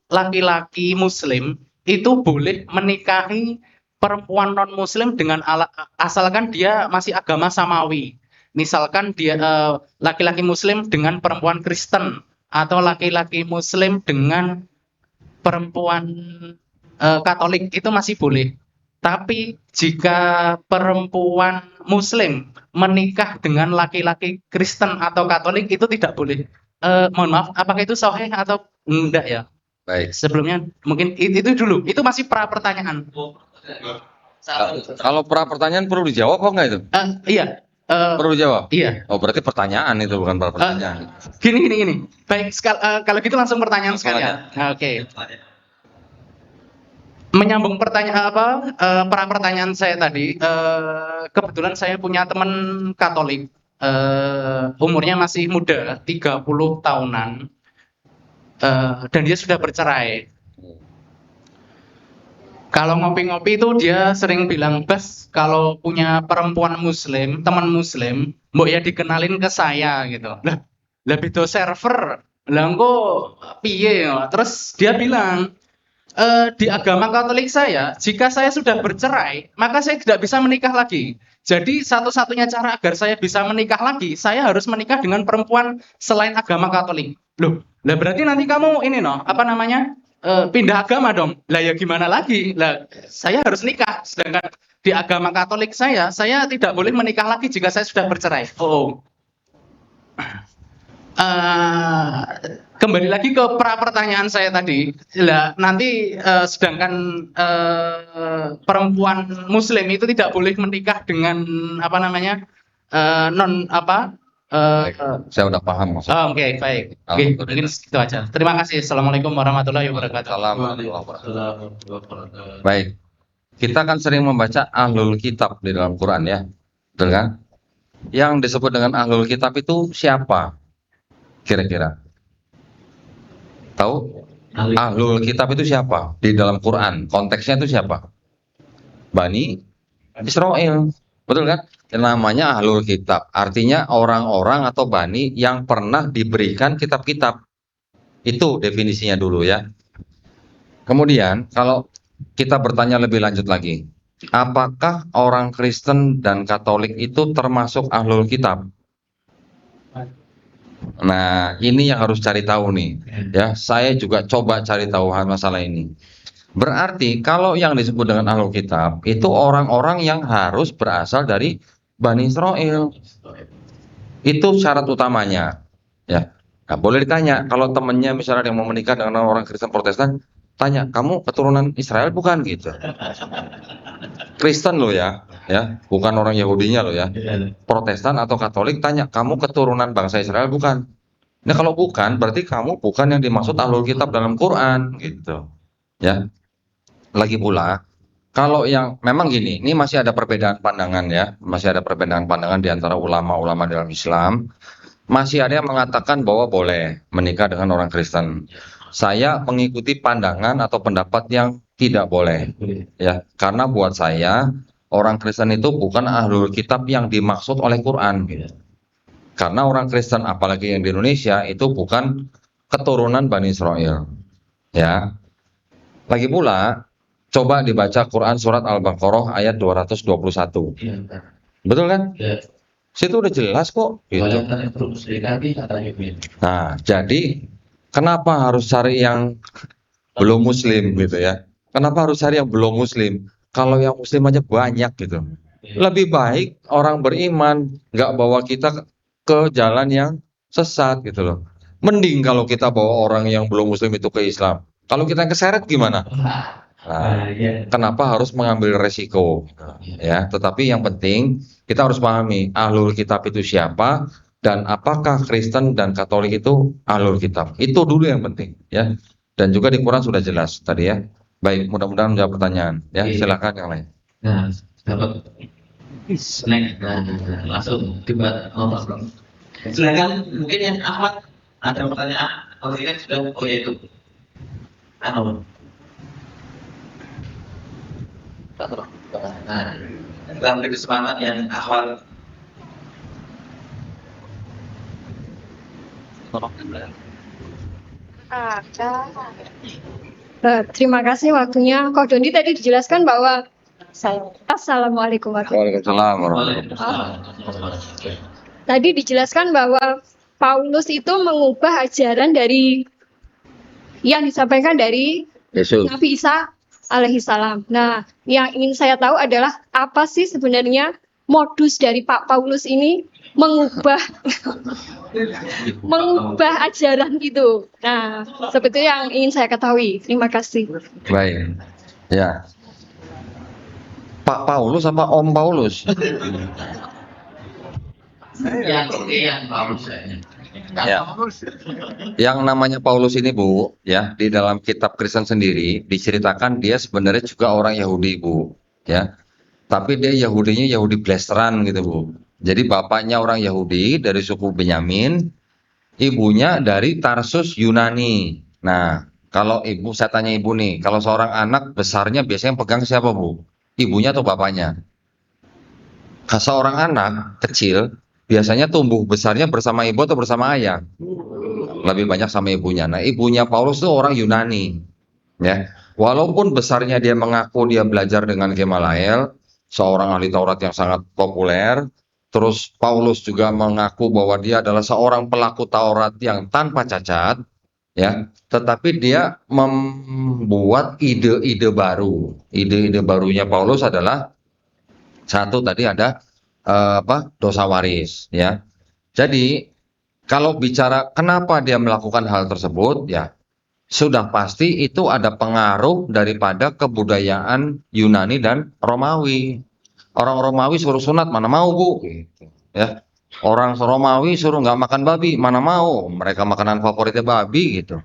laki-laki Muslim itu boleh menikahi perempuan non-Muslim dengan asalkan dia masih agama samawi. Misalkan dia laki-laki Muslim dengan perempuan Kristen, atau laki-laki Muslim dengan perempuan Katolik, itu masih boleh. Tapi jika perempuan Muslim menikah dengan laki-laki Kristen atau Katolik, itu tidak boleh. Mohon maaf, apakah itu sahih atau enggak ya? Baik. Sebelumnya mungkin itu dulu. Itu masih pra pertanyaan. Kalau pra pertanyaan perlu dijawab kok nggak itu? Iya. Perlu dijawab? Iya. Oh, berarti pertanyaan itu bukan pra pertanyaan. Gini. Baik, kalau gitu langsung pertanyaan sekalian. Oke. Menyambung pra pertanyaan saya tadi, kebetulan saya punya teman Katolik, umurnya masih muda, 30 tahunan, dan dia sudah bercerai. Kalau ngopi-ngopi itu dia sering bilang, "Bas, kalau punya perempuan Muslim, teman Muslim, mbok ya dikenalin ke saya," gitu. Lah beda server, lah engko piye ya? Terus dia bilang, di agama Katolik saya, jika saya sudah bercerai, maka saya tidak bisa menikah lagi. Jadi satu-satunya cara agar saya bisa menikah lagi, saya harus menikah dengan perempuan selain agama Katolik. Loh, lah berarti nanti kamu pindah agama dong. Lah ya gimana lagi? Lah saya harus nikah. Sedangkan di agama Katolik saya tidak boleh menikah lagi jika saya sudah bercerai. Oh. Kembali lagi ke pertanyaan saya tadi. Lah, nanti sedangkan perempuan Muslim itu tidak boleh menikah dengan apa namanya non apa. Baik, saya udah paham maksudnya. Oke, baik. Oke, mungkin segitu aja. Terima kasih. Assalamualaikum warahmatullahi wabarakatuh. Baik, kita kan sering membaca ahlul kitab di dalam Quran ya, betul kan? Yang disebut dengan ahlul kitab itu siapa? Kira-kira tahu? Ahlul kitab itu siapa di dalam Quran? Konteksnya itu siapa? Bani Israel, betul kan? Namanya ahlul kitab, artinya orang-orang atau bani yang pernah diberikan kitab-kitab. Itu definisinya dulu ya. Kemudian kalau kita bertanya lebih lanjut lagi, apakah orang Kristen dan Katolik itu termasuk ahlul kitab? Nah, ini yang harus cari tahu nih. Ya, saya juga coba cari tahu masalah ini. Berarti kalau yang disebut dengan ahlul kitab itu orang-orang yang harus berasal dari Bani Israel. Itu syarat utamanya. Ya. Nah, boleh ditanya kalau temennya misalnya yang mau menikah dengan orang Kristen Protestan, tanya, kamu keturunan Israel bukan gitu? Kristen lo ya, bukan orang Yahudinya lo ya. Protestan atau Katolik tanya, kamu keturunan bangsa Israel bukan? Nah kalau bukan, berarti kamu bukan yang dimaksud ahlul kitab dalam Quran gitu. Ya. Lagi pula, kalau yang memang gini, ini masih ada perbedaan pandangan ya, masih ada perbedaan pandangan di antara ulama-ulama dalam Islam. Masih ada yang mengatakan bahwa boleh menikah dengan orang Kristen. Saya mengikuti pandangan atau pendapat yang tidak boleh, ya, karena buat saya orang Kristen itu bukan ahlul kitab yang dimaksud oleh Quran. Karena orang Kristen, apalagi yang di Indonesia, itu bukan keturunan Bani Israel. Ya. Lagi pula, coba dibaca Quran surat Al-Baqarah ayat 221. Betul kan? Situ udah jelas kok. Gitu. Nah, jadi kenapa harus cari yang belum Muslim gitu ya? Kenapa harus cari yang belum Muslim? Kalau yang Muslim aja banyak gitu. Lebih baik orang beriman nggak bawa kita ke jalan yang sesat gitu loh. Mending kalau kita bawa orang yang belum Muslim itu ke Islam. Kalau kita keseret gimana? Nah, kenapa harus mengambil resiko? Ya, tetapi yang penting kita harus pahami ahlul kitab itu siapa dan apakah Kristen dan Katolik itu ahlul kitab. Itu dulu yang penting ya. Dan juga di Quran sudah jelas tadi ya. Baik, mudah-mudahan menjawab pertanyaan ya. Silakan yang lain. Nah, dapat langsung tiba ngobrol. Silakan, mungkin yang Ahmad ada pertanyaan. Kalau ini kan sudah itu. Nah, kita beri kesempatan yang Ahmad. Terima kasih waktunya. Kok Doni tadi dijelaskan bahwa Assalamualaikum warahmatullahi Waalaikumsalam. Tadi dijelaskan bahwa Paulus itu mengubah ajaran dari yang disampaikan dari Yesus. Nabi Isa alaihissalam. Nah, yang ingin saya tahu adalah apa sih sebenarnya modus dari Pak Paulus ini mengubah ajaran itu. Nah, seperti yang ingin saya ketahui. Terima kasih. Baik. Ya. Pak Paulus sama Om Paulus? Yang Paulus Ya. Yang namanya Paulus ini Bu, ya, di dalam kitab Kristen sendiri diceritakan dia sebenarnya juga orang Yahudi Bu, ya. Tapi dia Yahudinya Yahudi blasteran gitu Bu. Jadi bapaknya orang Yahudi dari suku Benyamin, ibunya dari Tarsus Yunani. Nah, kalau ibu, saya tanya ibu nih, kalau seorang anak besarnya biasanya pegang siapa Bu? Ibunya atau bapaknya? Seorang anak kecil biasanya tumbuh besarnya bersama ibu atau bersama ayah? Lebih banyak sama ibunya. Nah, ibunya Paulus itu orang Yunani. Ya. Walaupun besarnya dia mengaku dia belajar dengan Gamaliel, seorang ahli Taurat yang sangat populer. Terus Paulus juga mengaku bahwa dia adalah seorang pelaku Taurat yang tanpa cacat. Ya, tetapi dia membuat ide-ide baru. Ide-ide barunya Paulus adalah Satu tadi ada dosa waris, ya. Jadi kalau bicara kenapa dia melakukan hal tersebut, ya sudah pasti itu ada pengaruh daripada kebudayaan Yunani dan Romawi. Orang Romawi suruh sunat, mana mau bu? Gitu, ya. Orang Romawi suruh nggak makan babi, mana mau? Mereka makanan favoritnya babi gitu.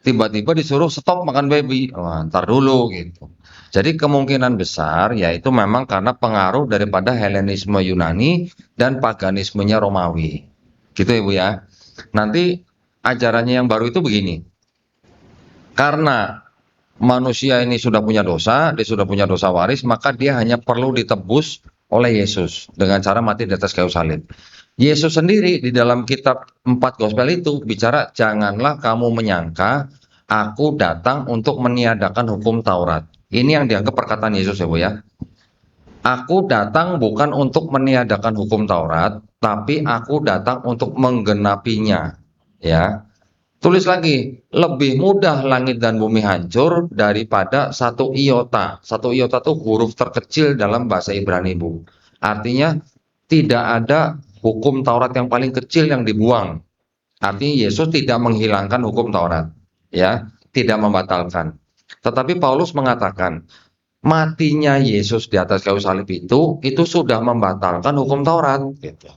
Tiba-tiba disuruh stop makan babi, wah, ntar dulu gitu. Jadi kemungkinan besar yaitu memang karena pengaruh daripada Helenisme Yunani dan paganismenya Romawi. Gitu ya Bu ya. Nanti ajarannya yang baru itu begini. Karena manusia ini sudah punya dosa, dia sudah punya dosa waris, maka dia hanya perlu ditebus oleh Yesus dengan cara mati di atas kayu salib. Yesus sendiri di dalam kitab 4 Gospel itu bicara, janganlah kamu menyangka aku datang untuk meniadakan hukum Taurat. Ini yang dianggap perkataan Yesus ya Bu ya. Aku datang bukan untuk meniadakan hukum Taurat, tapi aku datang untuk menggenapinya. Ya. Tulis lagi, lebih mudah langit dan bumi hancur daripada satu iota. Satu iota itu huruf terkecil dalam bahasa Ibrani, Bu. Artinya tidak ada hukum Taurat yang paling kecil yang dibuang. Artinya Yesus tidak menghilangkan hukum Taurat, ya, tidak membatalkan. Tetapi Paulus mengatakan, matinya Yesus di atas kayu salib itu sudah membatalkan hukum Taurat. Gitu.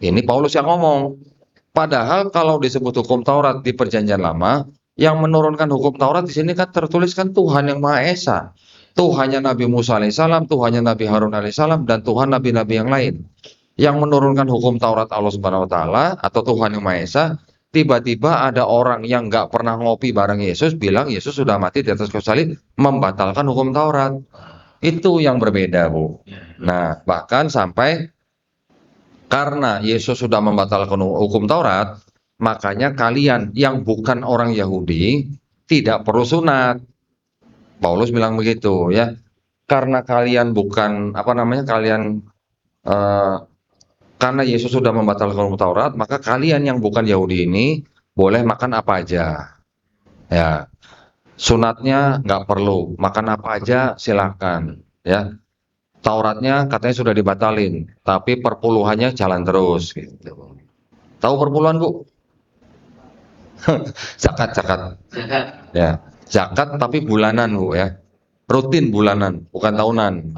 Ini Paulus yang ngomong. Padahal kalau disebut hukum Taurat di Perjanjian Lama, yang menurunkan hukum Taurat di sini kan tertuliskan Tuhan yang Maha Esa. Tuhannya Nabi Musa alaihissalam, Tuhannya Nabi Harun alaihissalam, dan Tuhan nabi-nabi yang lain. Yang menurunkan hukum Taurat Allah Subhanahu wa taala atau Tuhan yang Maha Esa, tiba-tiba ada orang yang nggak pernah ngopi bareng Yesus bilang Yesus sudah mati di atas kayu salib, membatalkan hukum Taurat. Itu yang berbeda, Bu. Nah, bahkan sampai karena Yesus sudah membatalkan hukum Taurat, makanya kalian yang bukan orang Yahudi tidak perlu sunat. Paulus bilang begitu ya. Karena kalian bukan karena Yesus sudah membatalkan hukum Taurat, maka kalian yang bukan Yahudi ini boleh makan apa aja. Ya. Sunatnya nggak perlu, makan apa aja silakan, ya. Tauratnya katanya sudah dibatalin, tapi perpuluhannya jalan terus. Gitu. Tahu perpuluhan Bu? Zakat. Ya, zakat tapi bulanan Bu ya, rutin bulanan, bukan tahunan.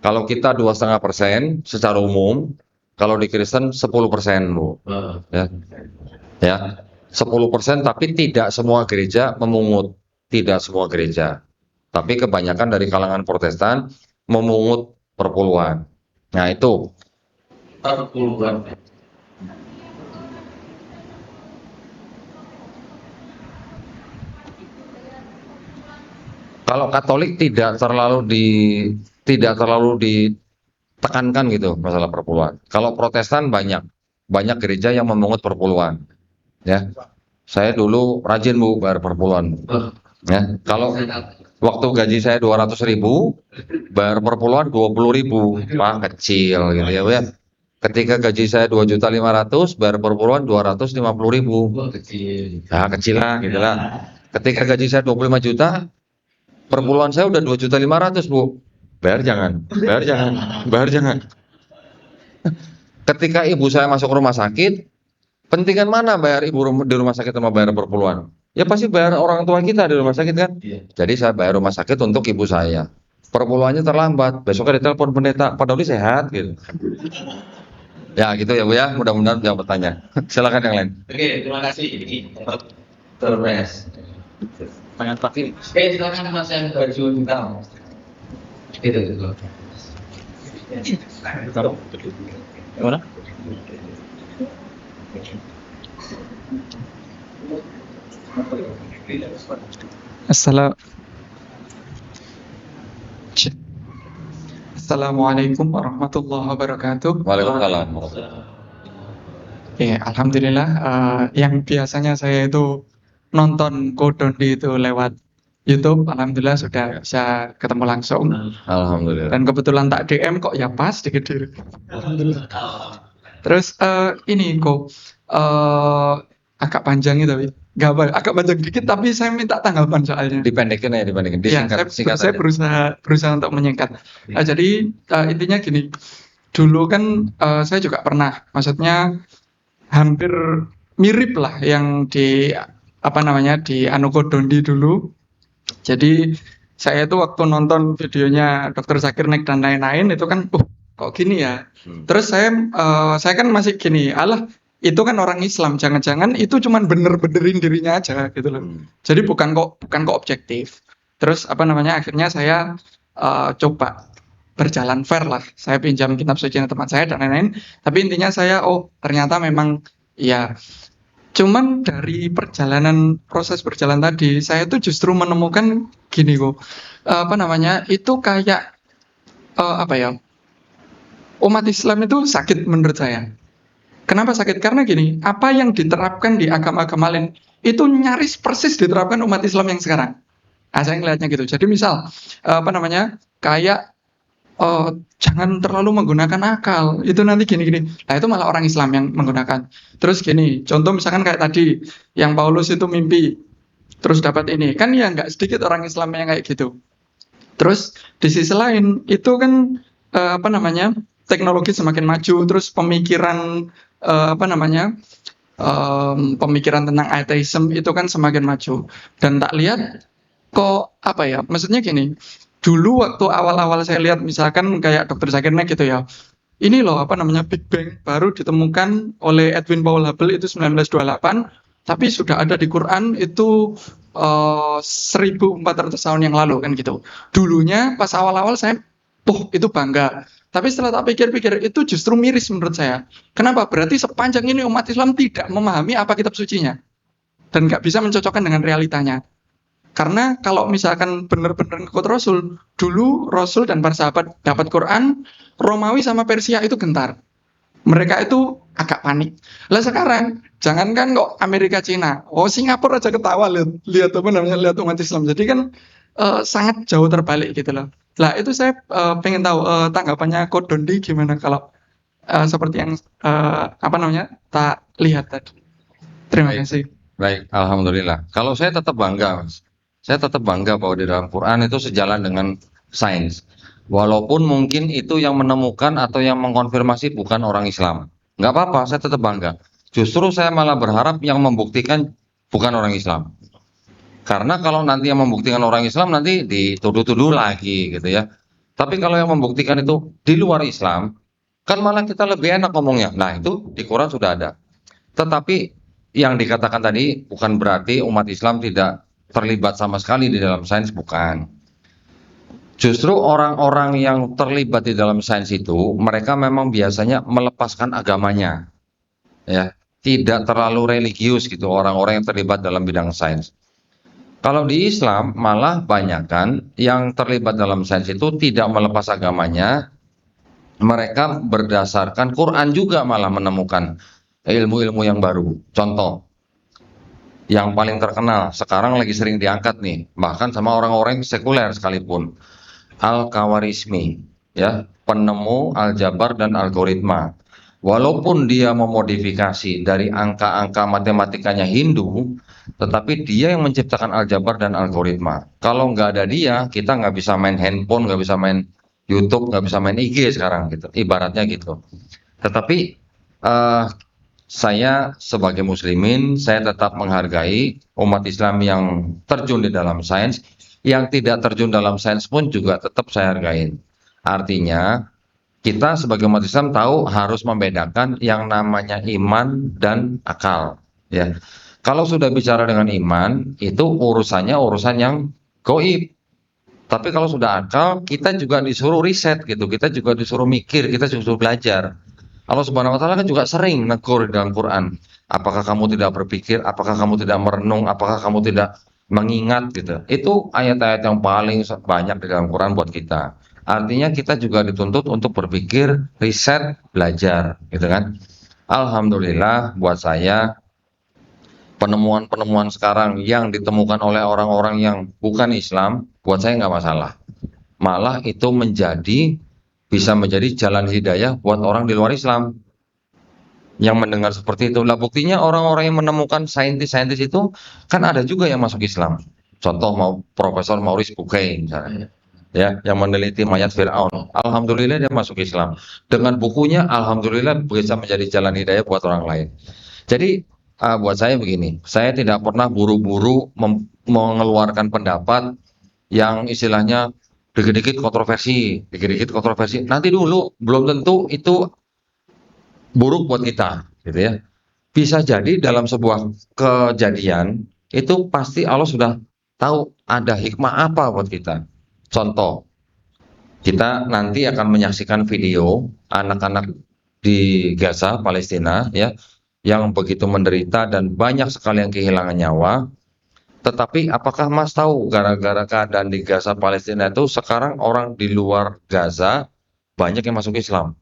Kalau kita 2,5% secara umum, kalau di Kristen 10% Bu. Ya, 10% tapi tidak semua gereja memungut, tidak semua gereja. Tapi kebanyakan dari kalangan Protestan memungut perpuluhan. Nah itu perpuluhan. kalau Katolik tidak terlalu ditekankan gitu masalah perpuluhan. Kalau Protestan banyak gereja yang memungut perpuluhan. Ya, saya dulu rajin Bu bayar perpuluhan. Ya, kalau waktu gaji saya 200.000, bayar perpuluhan 20.000, wah kecil gitu ya Bu ya. Ketika gaji saya 2.500.000, bayar perpuluhan 250.000. Kecil. Nah, kecil lah gitu lah. Ketika gaji saya 25 juta, perpuluhan saya udah 2.500.000 Bu. Bayar jangan. Ketika ibu saya masuk rumah sakit, pentingan mana bayar ibu di rumah sakit sama bayar perpuluhan? Ya pasti bayar orang tua kita di rumah sakit kan. Jadi saya bayar rumah sakit untuk ibu saya. Perpuluhannya terlambat, besoknya ditelepon pendeta, Pak Doli sehat gitu. Ya gitu ya Bu ya, mudah-mudahan jawab pertanyaan. Silakan yang lain. Oke, terima kasih. Ini terus. Tangan Pak. Silakan Mas yang baju hitam. Itu. Gimana? Assalamualaikum warahmatullahi wabarakatuh. Waalaikumsalam. Ya, alhamdulillah. Yang biasanya saya itu nonton Kodondi itu lewat YouTube, alhamdulillah sudah bisa ketemu langsung. Alhamdulillah. Dan kebetulan tak DM kok ya pas di Kediri. Alhamdulillah. Terus ini kok agak panjang itu, nggak apa, agak panjang dikit tapi saya minta tanggapan soalnya. Dipendekin ya, dipendekin. Ya, Disingkat saya aja. berusaha untuk menyingkat. Jadi intinya gini, dulu kan saya juga pernah, maksudnya hampir mirip lah yang di apa namanya di Anuko Dondi dulu. Jadi saya itu waktu nonton videonya Dr. Zakir Naik dan lain-lain itu kan, kok gini ya. Terus saya kan masih gini, alah itu kan orang Islam, jangan-jangan itu cuman bener-benerin dirinya aja gitu loh. Jadi bukan kok objektif. Terus apa namanya akhirnya saya coba berjalan fair lah. Saya pinjam kitab suci teman saya dan lain-lain. Tapi intinya saya ternyata memang ya. Cuman dari proses berjalan tadi, saya tuh justru menemukan gini kok, apa namanya, itu kayak apa ya, umat Islam itu sakit menurut saya. Kenapa sakit? Karena gini, apa yang diterapkan di agama-agama lain itu nyaris persis diterapkan umat Islam yang sekarang. Saya ngelihatnya gitu. Jadi misal, apa namanya, kayak jangan terlalu menggunakan akal. Itu nanti gini-gini. Nah, itu malah orang Islam yang menggunakan. Terus gini, contoh misalkan kayak tadi, yang Paulus itu mimpi, terus dapat ini. Kan ya nggak sedikit orang Islam yang kayak gitu. Terus di sisi lain, itu kan apa namanya, teknologi semakin maju, terus pemikiran apa namanya, pemikiran tentang atheism itu kan semakin maju. Dan tak lihat kok apa ya, maksudnya gini, dulu waktu awal-awal saya lihat misalkan kayak Dr. Zakir Naik gitu ya, ini loh apa namanya Big Bang baru ditemukan oleh Edwin Powell Hubble itu 1928, tapi sudah ada di Quran itu 1400 tahun yang lalu kan gitu. Dulunya pas awal-awal saya itu bangga. Tapi setelah tak pikir-pikir itu justru miris menurut saya. Kenapa? Berarti sepanjang ini umat Islam tidak memahami apa kitab sucinya dan nggak bisa mencocokkan dengan realitanya. Karena kalau misalkan benar-benar ngikut Rasul, dulu Rasul dan para sahabat dapat Quran, Romawi sama Persia itu gentar. Mereka itu agak panik. Lah sekarang, jangankan kok Amerika Cina, Singapura aja ketawa lihat apa namanya, lihat umat Islam. Jadi kan sangat jauh terbalik gitu loh. Lah itu saya pengen tahu tanggapannya Ko Dondi gimana kalau seperti yang apa namanya tak lihat tadi. Terima kasih. Baik, alhamdulillah. Kalau saya tetap bangga, Mas. Saya tetap bangga bahwa di dalam Quran itu sejalan dengan sains. Walaupun mungkin itu yang menemukan atau yang mengkonfirmasi bukan orang Islam. Nggak apa-apa, saya tetap bangga. Justru saya malah berharap yang membuktikan bukan orang Islam. Karena kalau nanti yang membuktikan orang Islam nanti dituduh-tuduh lagi gitu ya. Tapi kalau yang membuktikan itu di luar Islam, kan malah kita lebih enak ngomongnya. Nah itu di Quran sudah ada. Tetapi yang dikatakan tadi bukan berarti umat Islam tidak terlibat sama sekali di dalam sains, bukan. Justru orang-orang yang terlibat di dalam sains itu, mereka memang biasanya melepaskan agamanya, ya, tidak terlalu religius gitu orang-orang yang terlibat dalam bidang sains. Kalau di Islam malah banyakkan yang terlibat dalam sains itu tidak melepas agamanya, mereka berdasarkan Quran juga malah menemukan ilmu-ilmu yang baru. Contoh, yang paling terkenal sekarang lagi sering diangkat nih, bahkan sama orang-orang sekuler sekalipun, Al-Khawarizmi, ya, penemu aljabar dan algoritma. Walaupun dia memodifikasi dari angka-angka matematikanya Hindu, tetapi dia yang menciptakan aljabar dan algoritma. Kalau nggak ada dia, kita nggak bisa main handphone, nggak bisa main YouTube, nggak bisa main IG sekarang gitu, ibaratnya gitu. Tetapi saya sebagai muslimin, saya tetap menghargai umat Islam yang terjun di dalam sains, yang tidak terjun dalam sains pun juga tetap saya hargain. Artinya, kita sebagai umat Islam tahu harus membedakan yang namanya iman dan akal. Ya, kalau sudah bicara dengan iman, itu urusan yang gaib. Tapi kalau sudah akal, kita juga disuruh riset gitu, kita juga disuruh mikir, kita disuruh belajar. Allah Subhanahu wa taala kan juga sering negur di dalam Quran. Apakah kamu tidak berpikir, apakah kamu tidak merenung, apakah kamu tidak mengingat gitu. Itu ayat-ayat yang paling banyak di dalam Quran buat kita. Artinya kita juga dituntut untuk berpikir, riset, belajar gitu kan. Alhamdulillah buat saya penemuan-penemuan sekarang yang ditemukan oleh orang-orang yang bukan Islam, buat saya nggak masalah. Malah itu bisa menjadi jalan hidayah buat orang di luar Islam. yang mendengar seperti itu. Lah buktinya orang-orang yang menemukan saintis-saintis itu kan ada juga yang masuk Islam. Contoh mau Profesor Maurice Bucaille misalnya. Ya, yang meneliti mayat Firaun. Alhamdulillah dia masuk Islam. Dengan bukunya alhamdulillah bisa menjadi jalan hidayah buat orang lain. Jadi buat saya begini, saya tidak pernah buru-buru mengeluarkan pendapat yang istilahnya dikit-dikit kontroversi, dikit-dikit kontroversi. Nanti dulu, belum tentu itu buruk buat kita, gitu ya. Bisa jadi dalam sebuah kejadian itu pasti Allah sudah tahu ada hikmah apa buat kita. Contoh, kita nanti akan menyaksikan video anak-anak di Gaza, Palestina, ya, yang begitu menderita dan banyak sekali yang kehilangan nyawa. Tetapi apakah Mas tahu gara-gara keadaan di Gaza, Palestina itu sekarang orang di luar Gaza banyak yang masuk Islam?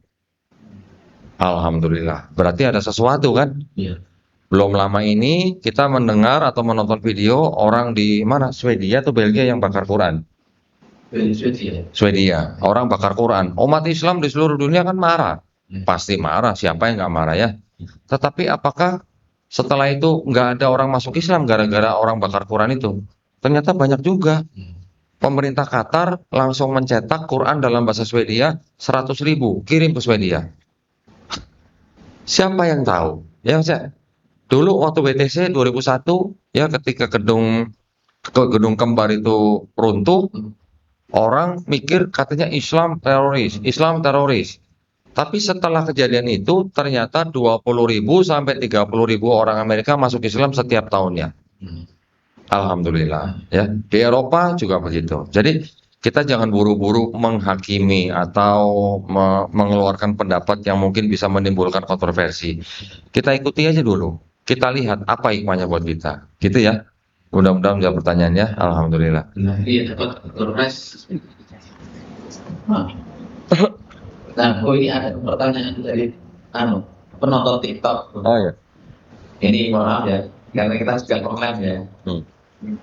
Alhamdulillah. Berarti ada sesuatu kan? Iya. Belum lama ini kita mendengar atau menonton video orang di mana? Swedia atau Belgia yang bakar Quran. Swedia, orang bakar Quran. Umat Islam di seluruh dunia kan marah. Pasti marah, siapa yang nggak marah ya? Tetapi apakah setelah itu nggak ada orang masuk Islam gara-gara orang bakar Quran itu? Ternyata banyak juga. Pemerintah Qatar langsung mencetak Quran dalam bahasa Swedia 100.000, kirim ke Swedia. Siapa yang tahu? Ya, dulu waktu WTC 2001, ya ketika gedung kembar itu runtuh, orang mikir katanya Islam teroris. Tapi setelah kejadian itu ternyata 20.000 sampai 30.000 orang Amerika masuk Islam setiap tahunnya. Alhamdulillah, ya. Di Eropa juga begitu. Jadi kita jangan buru-buru menghakimi atau mengeluarkan pendapat yang mungkin bisa menimbulkan kontroversi. Kita ikuti aja dulu. Kita lihat apa hikmahnya buat kita. Gitu ya. Mudah-mudahan menjawab pertanyaannya. Alhamdulillah. Iya, dapat terus. Nah, ini ada pertanyaan dari penonton TikTok. Oh ya. Ini maaf ya, karena kita juga online ya.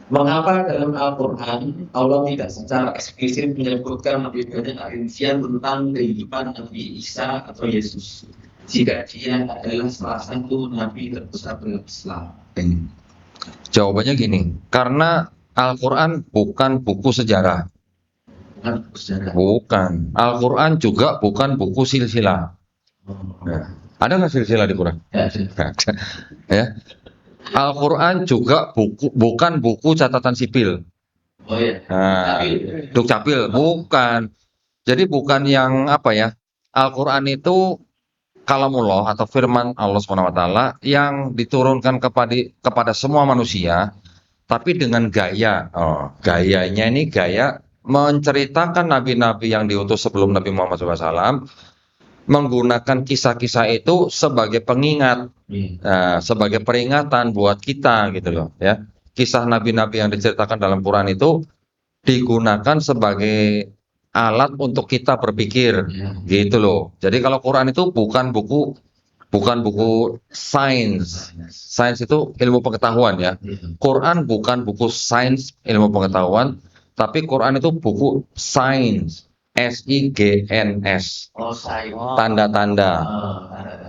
Mengapa dalam Al-Quran Allah tidak secara eksplisit menyebutkan lebih banyak rincian tentang kehidupan Nabi Isa atau Yesus, jika dia adalah salah satu Nabi terbesar dalam Islam? Jawabannya gini, karena Al-Quran bukan buku sejarah. Bukan. Al-Quran juga bukan buku silsilah. Ada nggak silsilah di Quran? Ya. Al-Quran juga bukan buku catatan sipil. Oh iya. Nah, Dukcapil bukan. Jadi bukan yang apa ya? Al-Quran itu kalamullah atau firman Allah SWT yang diturunkan kepada semua manusia, tapi dengan gaya. Gayanya ini gaya menceritakan nabi-nabi yang diutus sebelum Nabi Muhammad SAW, menggunakan kisah-kisah itu sebagai pengingat, sebagai peringatan buat kita gitu loh ya. Kisah nabi-nabi yang diceritakan dalam Quran itu digunakan sebagai alat untuk kita berpikir gitu loh. Jadi kalau Quran itu bukan buku sains. Sains itu ilmu pengetahuan ya. Quran bukan buku sains ilmu pengetahuan, tapi Quran itu buku sains. SIGNS, tanda-tanda,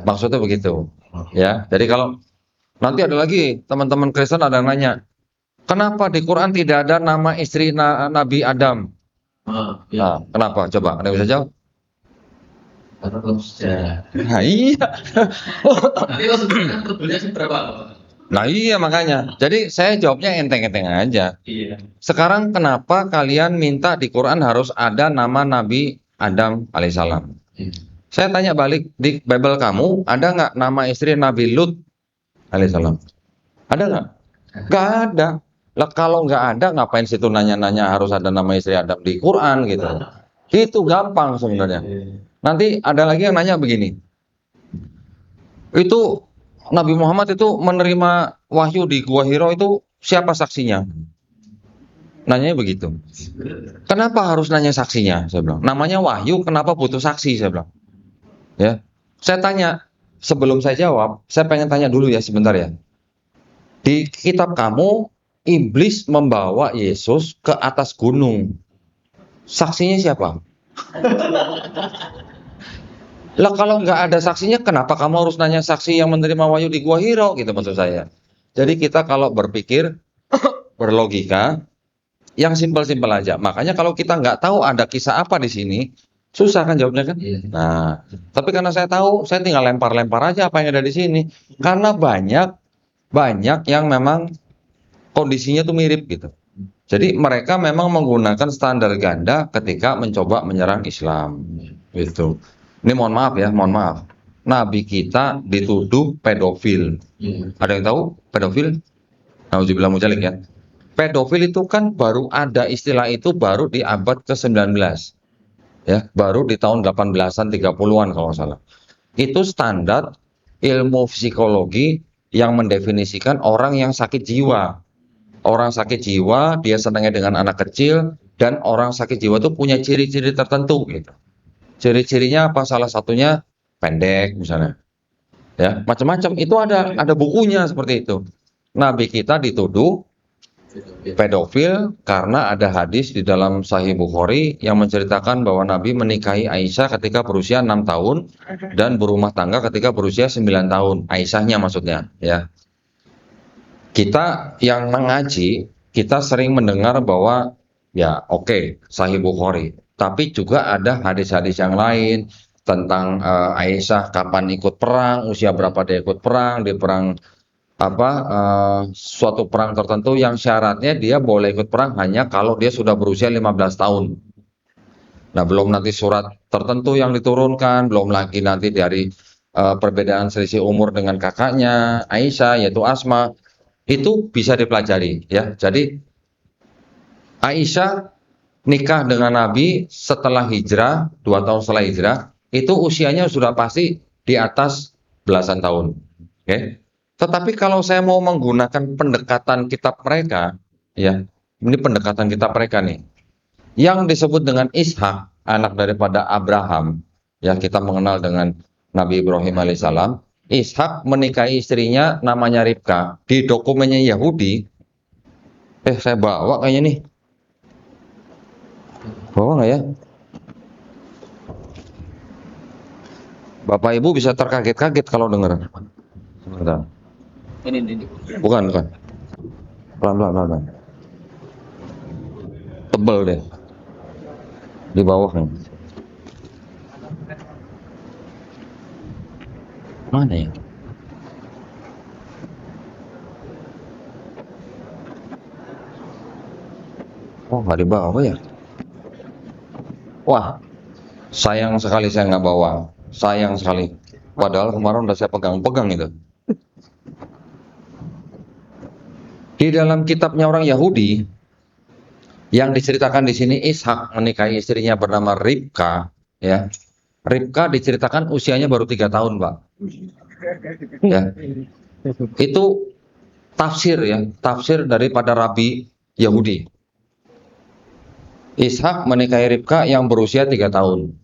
maksudnya begitu, ya. Jadi kalau nanti ada lagi teman-teman Kristen ada yang nanya, kenapa di Quran tidak ada nama istri Nabi Adam? Nah, kenapa? Coba, Anda bisa jawab? Karena belum sejarah. Nah, iya. Nanti kalau sebenarnya terbelinya seberapa? Nah iya makanya. Jadi saya jawabnya enteng-enteng aja. Iya. Sekarang kenapa kalian minta di Quran harus ada nama Nabi Adam alaihissalam? Saya tanya balik, di Bible kamu ada nggak nama istri Nabi Lut alaihissalam? Ada nggak? Nggak ada. Lah kalau nggak ada ngapain situ nanya-nanya harus ada nama istri Adam di Quran gitu? Itu gampang sebenarnya. Nanti ada lagi yang nanya begini. Itu Nabi Muhammad itu menerima wahyu di Gua Hiro itu siapa saksinya? Nanyanya begitu. Kenapa harus nanya saksinya? Saya bilang. Namanya wahyu, kenapa butuh saksi? Saya bilang. Ya, saya tanya sebelum saya jawab, saya pengen tanya dulu ya sebentar ya. Di kitab kamu, iblis membawa Yesus ke atas gunung. Saksinya siapa? Lah kalau nggak ada saksinya, kenapa kamu harus nanya saksi yang menerima wahyu di Gua Hiro gitu maksud saya. Jadi kita kalau berpikir berlogika yang simpel-simpel aja. Makanya kalau kita nggak tahu ada kisah apa di sini, susah kan jawabnya kan? Nah, tapi karena saya tahu, saya tinggal lempar-lempar aja apa yang ada di sini. Karena banyak yang memang kondisinya tuh mirip gitu. Jadi mereka memang menggunakan standar ganda ketika mencoba menyerang Islam. Gitu. Ini mohon maaf ya, mohon maaf. Nabi kita dituduh pedofil. Ada yang tahu pedofil? Nauzubillah mujalik ya. Pedofil itu kan baru ada istilah itu baru di abad ke-19. Ya, baru di tahun 18-an 30-an kalau nggak salah. Itu standar ilmu psikologi yang mendefinisikan orang yang sakit jiwa. Orang sakit jiwa, dia senangnya dengan anak kecil, dan orang sakit jiwa itu punya ciri-ciri tertentu gitu. Ciri-cirinya apa? Salah satunya pendek misalnya. Ya, macam-macam. Itu ada bukunya seperti itu. Nabi kita dituduh pedofil karena ada hadis di dalam Sahih Bukhari yang menceritakan bahwa Nabi menikahi Aisyah ketika berusia 6 tahun dan berumah tangga ketika berusia 9 tahun. Aisyahnya maksudnya, ya. Kita yang mengaji, kita sering mendengar bahwa ya oke, Sahih Bukhari, tapi juga ada hadis-hadis yang lain tentang Aisyah kapan ikut perang, usia berapa dia ikut perang, di perang suatu perang tertentu yang syaratnya dia boleh ikut perang hanya kalau dia sudah berusia 15 tahun. Nah, belum nanti surat tertentu yang diturunkan, belum lagi nanti dari perbedaan selisih umur dengan kakaknya Aisyah yaitu Asma. Itu bisa dipelajari ya. Jadi Aisyah nikah dengan Nabi setelah hijrah, 2 tahun setelah hijrah, itu usianya sudah pasti di atas belasan tahun. Oke. Tetapi kalau saya mau menggunakan pendekatan kitab mereka, ya, ini pendekatan kitab mereka nih. Yang disebut dengan Ishak, anak daripada Abraham, ya kita mengenal dengan Nabi Ibrahim alaihissalam. Ishak menikahi istrinya namanya Ribka. Di dokumennya Yahudi, saya bawa kayaknya nih. Bawa nggak ya? Bapak Ibu bisa terkaget-kaget kalau dengar. Sebentar. Ini. Bukan. Pelan. Tebel deh. Di bawah nih. Mana ya? Oh, nggak dibawa ya? Wah, sayang sekali saya nggak bawa. Sayang sekali. Padahal kemarin udah saya pegang-pegang itu. Di dalam kitabnya orang Yahudi, yang diceritakan di sini Ishak menikahi istrinya bernama Ribka, ya. Ribka diceritakan usianya baru 3 tahun, Pak. Ya. Itu tafsir ya, tafsir daripada Rabi Yahudi. Ishak menikahi Ribka yang berusia 3 tahun.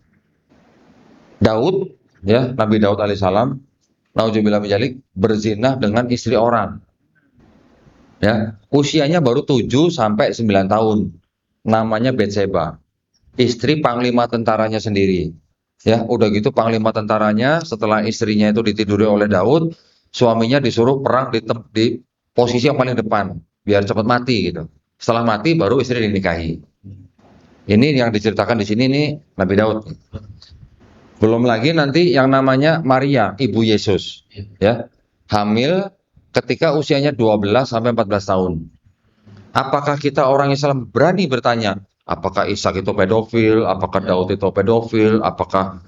Daud, ya, Nabi Daud alaihissalam, nauzubillah min dzalik, berzina dengan istri orang. Ya, usianya baru 7 sampai 9 tahun. Namanya Betseba. Istri panglima tentaranya sendiri. Ya, udah gitu panglima tentaranya setelah istrinya itu ditiduri oleh Daud, suaminya disuruh perang di posisi yang paling depan biar cepat mati gitu. Setelah mati baru istri dinikahi. Ini yang diceritakan di sini nih Nabi Daud. Belum lagi nanti yang namanya Maria, ibu Yesus, ya. Hamil ketika usianya 12 sampai 14 tahun. Apakah kita orang Islam berani bertanya, apakah Ishak itu pedofil, apakah Daud itu pedofil, apakah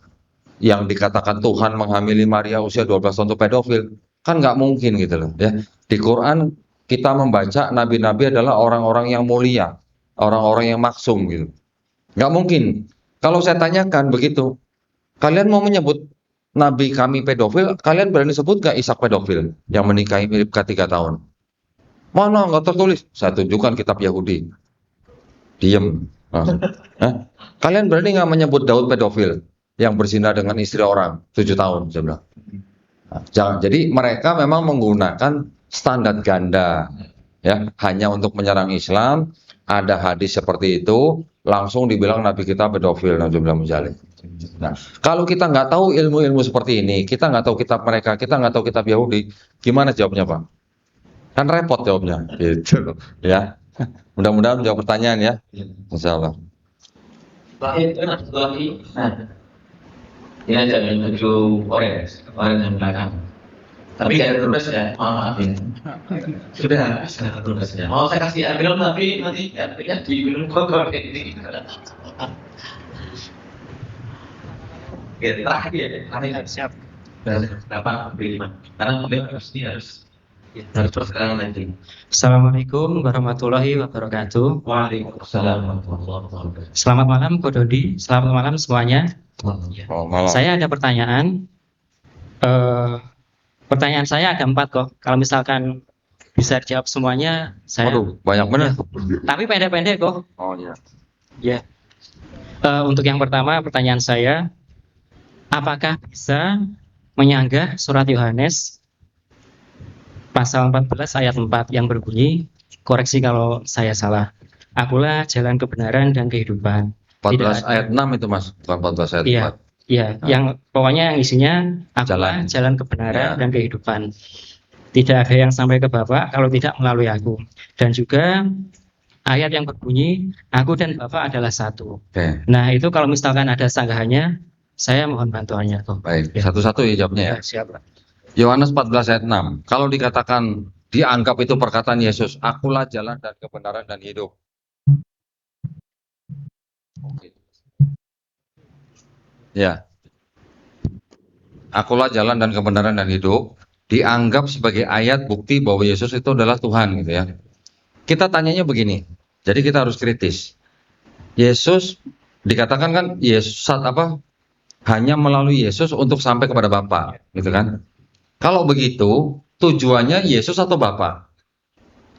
yang dikatakan Tuhan menghamili Maria usia 12 tahun itu pedofil? Kan nggak mungkin gitu loh, ya. Di Quran kita membaca nabi-nabi adalah orang-orang yang mulia, orang-orang yang maksum gitu. Nggak mungkin. Kalau saya tanyakan begitu, kalian mau menyebut nabi kami pedofil, kalian berani sebut nggak Ishak pedofil yang menikahi Ribka 3 tahun? Mana nggak tertulis? Saya tunjukkan kitab Yahudi. Diem. Kalian berani nggak menyebut Daud pedofil yang berzina dengan istri orang 7 tahun? Saya bilang. Jangan. Jadi mereka memang menggunakan standar ganda, ya, hanya untuk menyerang Islam. Ada hadis seperti itu, langsung dibilang Nabi kita pedofil. Nauzubillah min dzalik. Nah, kalau kita nggak tahu ilmu-ilmu seperti ini, kita nggak tahu kitab mereka, kita nggak tahu kitab Yahudi, gimana jawabnya, Pak? Kan repot jawabnya, gitu, ya. Mudah-mudahan menjawab pertanyaan ya, insya Allah. Lahir itu satu lagi. Nah, ini aja yang baju orange yang belakang. Tapi nggak ada tugas ya, maaf ya. Sudah ada tugasnya. Mau saya kasih ambil tapi nanti ya di minum kok ini. Oke, terakhir ya. Siap. Berapa beli lima? Karena beliau harus persekarang nanti. Assalamualaikum warahmatullahi wabarakatuh. Waalaikumsalam warahmatullahi wabarakatuh. Selamat malam Ko Dodi, selamat malam semuanya. Oh, malam. Saya ada pertanyaan. Pertanyaan saya ada 4 kok. Kalau misalkan bisa dijawab semuanya, saya. Waduh, banyak bener. Tapi pendek-pendek kok. Oh iya. Ya. Untuk yang pertama, pertanyaan saya, apakah bisa menyanggah surat Yohanes pasal 14 ayat 4 yang berbunyi, koreksi kalau saya salah, akulah jalan kebenaran dan kehidupan. 14 ayat 6 itu Mas, bukan 14 ayat 4. Iya, iya, yang pokoknya yang isinya akulah jalan kebenaran Ya. dan kehidupan. Tidak ada yang sampai ke Bapa kalau tidak melalui aku. Dan juga ayat yang berbunyi, aku dan Bapa adalah satu. Oke, Nah, itu kalau misalkan ada sanggahannya, saya mohon bantuannya kok. baik. Satu-satu ya jawabnya ya. Ya, siap, Pak. Yohanes 14 ayat 6. Kalau dikatakan dianggap itu perkataan Yesus, akulah jalan dan kebenaran dan hidup. Ya. Akulah jalan dan kebenaran dan hidup dianggap sebagai ayat bukti bahwa Yesus itu adalah Tuhan gitu ya. Kita tanyanya begini. Jadi kita harus kritis. Yesus dikatakan kan Yesus hanya melalui Yesus untuk sampai kepada Bapa, gitu kan? Kalau begitu, tujuannya Yesus atau Bapa?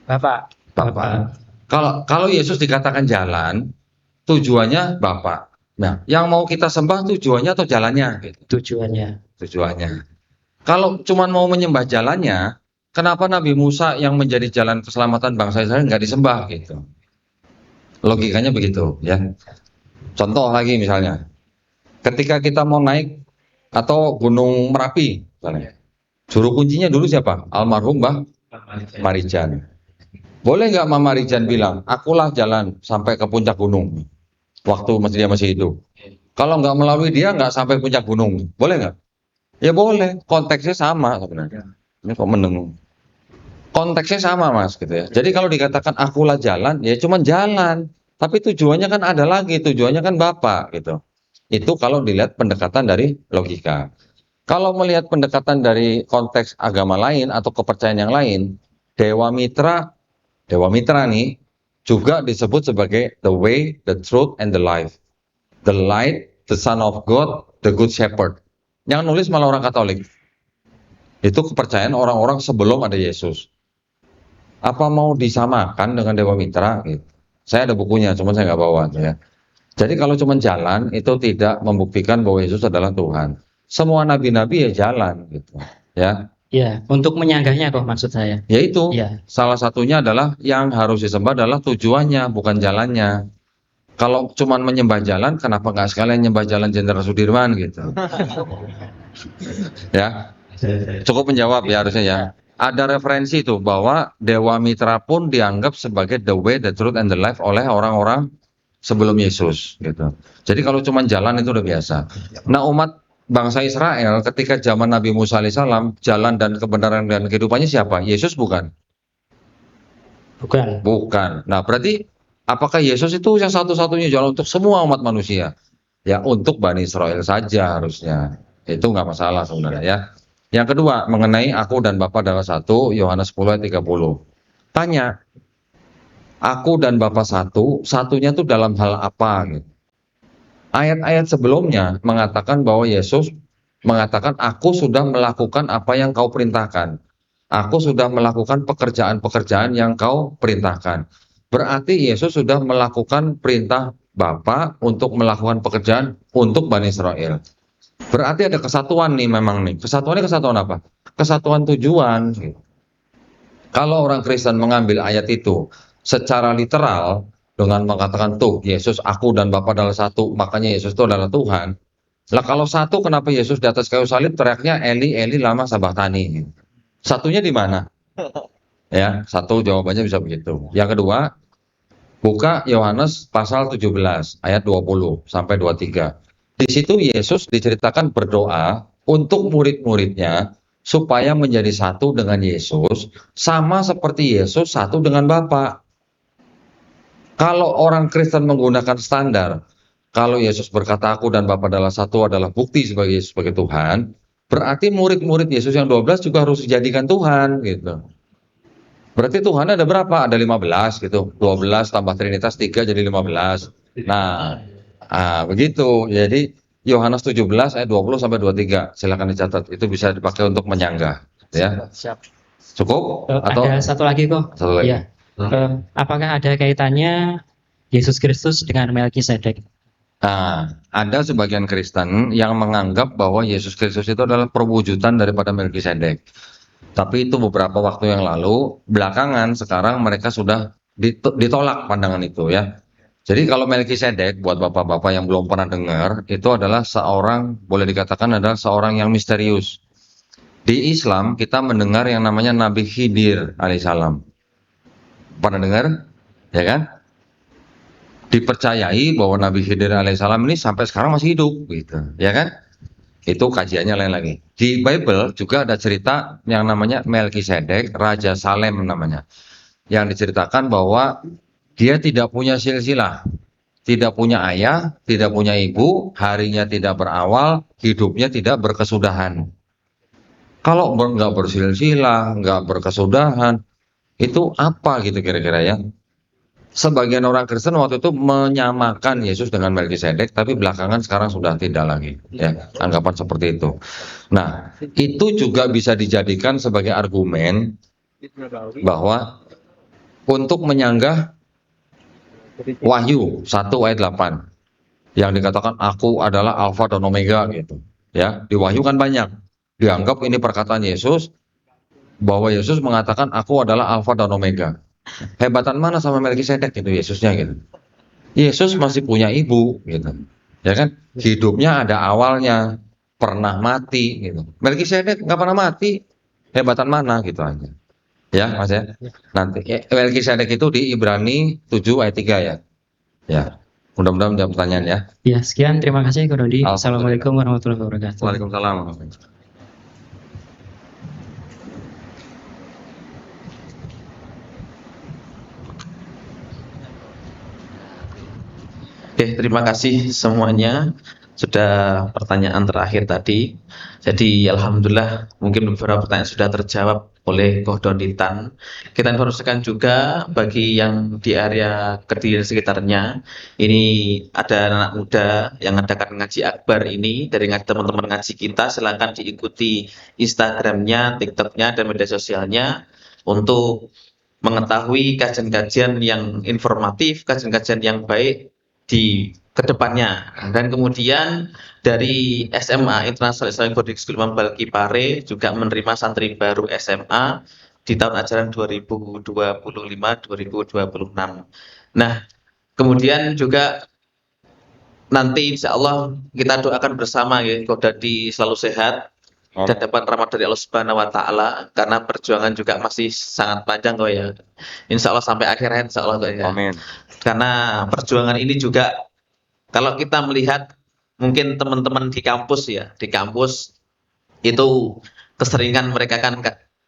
Bapak. Bapa. Kalau Yesus dikatakan jalan, tujuannya Bapa. Nah, yang mau kita sembah tujuannya atau jalannya? Gitu. Tujuannya. Kalau cuma mau menyembah jalannya, kenapa Nabi Musa yang menjadi jalan keselamatan bangsa Israel nggak disembah gitu? Logikanya begitu, ya. Contoh lagi misalnya, ketika kita mau naik atau Gunung Merapi, misalnya, juru kuncinya dulu siapa? Almarhum Mbah Marijan. Boleh nggak Mama Marijan bilang, akulah jalan sampai ke puncak gunung, waktu dia masih hidup. Kalau nggak melalui dia nggak sampai puncak gunung, boleh nggak? Ya boleh, konteksnya sama sebenarnya. Ini kok mendengung. Konteksnya sama Mas, gitu ya. Jadi kalau dikatakan akulah jalan, ya cuma jalan. Tapi tujuannya kan ada lagi, tujuannya kan Bapa, gitu. Itu kalau dilihat pendekatan dari logika. Kalau melihat pendekatan dari konteks agama lain atau kepercayaan yang lain, Dewa Mitra nih juga disebut sebagai the way, the truth, and the life. The light, the Son of God, the Good Shepherd. Yang nulis malah orang Katolik. Itu kepercayaan orang-orang sebelum ada Yesus. Apa mau disamakan dengan Dewa Mitra? Gitu. Saya ada bukunya, cuma saya nggak bawa. Ya. Jadi kalau cuma jalan, itu tidak membuktikan bahwa Yesus adalah Tuhan. Semua nabi-nabi ya jalan, gitu. Ya. Ya, untuk menyanggahnya kok maksud saya. Yaitu, Ya. salah satunya adalah yang harus disembah adalah tujuannya, bukan jalannya. Kalau cuma menyembah jalan, kenapa nggak sekalian nyembah jalan Jenderal Sudirman gitu? Ya, cukup menjawab ya harusnya ya. Ada referensi itu bahwa Dewa Mitra pun dianggap sebagai the way, the truth, and the life oleh orang-orang sebelum Yesus gitu. Jadi kalau cuma jalan itu udah biasa. Nah umat bangsa Israel ketika zaman Nabi Musa alaihissalam, jalan dan kebenaran dan kehidupannya siapa? Yesus bukan? Bukan. Nah berarti apakah Yesus itu yang satu-satunya jalan untuk semua umat manusia? Ya untuk Bani Israel saja harusnya. Itu nggak masalah sebenarnya ya. Yang kedua mengenai aku dan Bapa adalah satu, Yohanes 10 ayat 30. Tanya, aku dan Bapa satu, satunya itu dalam hal apa? Gitu. Ayat-ayat sebelumnya mengatakan bahwa Yesus mengatakan aku sudah melakukan apa yang kau perintahkan. Aku sudah melakukan pekerjaan-pekerjaan yang kau perintahkan. Berarti Yesus sudah melakukan perintah Bapa untuk melakukan pekerjaan untuk Bani Israel. Berarti ada kesatuan nih memang nih. Kesatuannya kesatuan apa? Kesatuan tujuan. Kalau orang Kristen mengambil ayat itu secara literal dengan mengatakan tuh Yesus aku dan Bapa adalah satu, makanya Yesus itu adalah Tuhan. Lah kalau satu, kenapa Yesus di atas kayu salib teriaknya Eli Eli lama sabachthani? Satunya di mana? Ya, satu jawabannya bisa begitu. Yang kedua, buka Yohanes pasal 17 ayat 20 sampai 23. Di situ Yesus diceritakan berdoa untuk murid-muridnya supaya menjadi satu dengan Yesus, sama seperti Yesus satu dengan Bapa. Kalau orang Kristen menggunakan standar, kalau Yesus berkata aku dan Bapa adalah satu adalah bukti sebagai Yesus sebagai Tuhan, berarti murid-murid Yesus yang 12 juga harus dijadikan Tuhan gitu. Berarti Tuhan ada berapa? Ada 15 gitu. 12 tambah Trinitas 3 jadi 15. Nah, begitu. Jadi Yohanes 17 ayat 20 sampai 23. Silakan dicatat. Itu bisa dipakai untuk menyanggah, ya. Siap. Cukup atau Ada satu lagi kok. satu lagi? Iya. Apakah ada kaitannya Yesus Kristus dengan Melkisedek? Nah, ada sebagian Kristen yang menganggap bahwa Yesus Kristus itu adalah perwujudan daripada Melkisedek. Tapi itu beberapa waktu yang lalu, belakangan sekarang mereka sudah ditolak pandangan itu ya. Jadi kalau Melkisedek, buat bapak-bapak yang belum pernah dengar, itu adalah seorang, boleh dikatakan adalah seorang yang misterius. Di Islam kita mendengar yang namanya Nabi Khidir alaihissalam. Pernah dengar? Ya kan? Dipercayai bahwa Nabi Khidir alaihissalam ini sampai sekarang masih hidup gitu, ya kan? Itu kajiannya lain lagi. Di Bible juga ada cerita yang namanya Melkisedek, Raja Salem namanya. Yang diceritakan bahwa dia tidak punya silsilah, tidak punya ayah, tidak punya ibu, harinya tidak berawal, hidupnya tidak berkesudahan. Kalau nggak bersilsilah, nggak berkesudahan, itu apa gitu kira-kira ya? Sebagian orang Kristen waktu itu menyamakan Yesus dengan Melkisedek, tapi belakangan sekarang sudah tidak lagi. Ya, anggapan seperti itu. Nah, itu juga bisa dijadikan sebagai argumen bahwa untuk menyanggah Wahyu 1 ayat 8 yang dikatakan aku adalah Alfa dan Omega gitu. Ya, di Wahyu kan banyak dianggap ini perkataan Yesus bahwa Yesus mengatakan aku adalah Alfa dan Omega. Hebatan mana sama Melkisedek gitu Yesusnya gitu. Yesus masih punya ibu gitu. Ya kan? Hidupnya ada awalnya, pernah mati gitu. Melkisedek nggak pernah mati. Hebatan mana gitu aja. Ya, Mas ya. Nanti Melkisedek itu di Ibrani 7 ayat 3 ya. Ya. Mudah-mudahan menjawab pertanyaan ya. Ya, sekian. Terima kasih, Ko Dodi. Assalamualaikum warahmatullahi wabarakatuh. Waalaikumsalam. Oke, terima kasih semuanya. Sudah pertanyaan terakhir tadi. Jadi alhamdulillah mungkin beberapa pertanyaan sudah terjawab oleh Koh Donitan. Kita informasikan juga bagi yang di area Kediri dan sekitarnya, ini ada anak muda yang mengadakan ngaji akbar ini dari teman-teman ngaji kita. Silakan diikuti Instagramnya, TikToknya, dan media sosialnya untuk mengetahui kajian-kajian yang informatif, kajian-kajian yang baik di kedepannya. Dan kemudian dari SMA International Islamic Boarding School Imam Balki Pare juga menerima santri baru SMA di tahun ajaran 2025-2026. Nah, kemudian juga nanti insya Allah kita doakan bersama ya, Ko Dadi selalu sehat dan dapat rahmat dari Allah Subhanahu wa taala, karena perjuangan juga masih sangat panjang kok ya. Insya Allah sampai akhir hayat insya Allah kok ya. Amin. Karena perjuangan ini juga kalau kita melihat mungkin teman-teman di kampus ya, di kampus itu keseringan mereka kan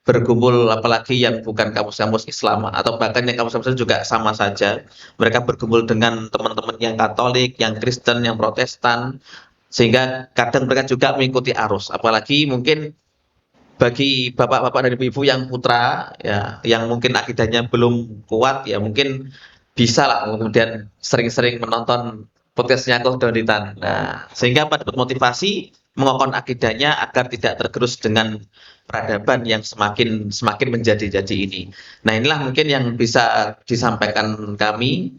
berkumpul, apalagi yang bukan kampus-kampus Islam atau bahkan yang kampus-kampus juga sama saja. Mereka berkumpul dengan teman-teman yang Katolik, yang Kristen, yang Protestan, sehingga kadang mereka juga mengikuti arus. Apalagi mungkin bagi bapak-bapak dan ibu-ibu yang putra ya, yang mungkin akidahnya belum kuat ya, mungkin bisa lah kemudian sering-sering menonton podcastnya Koh Donitan. Nah, sehingga dapat motivasi mengokohkan akidahnya agar tidak tergerus dengan peradaban yang semakin menjadi-jadi ini. Nah, inilah mungkin yang bisa disampaikan kami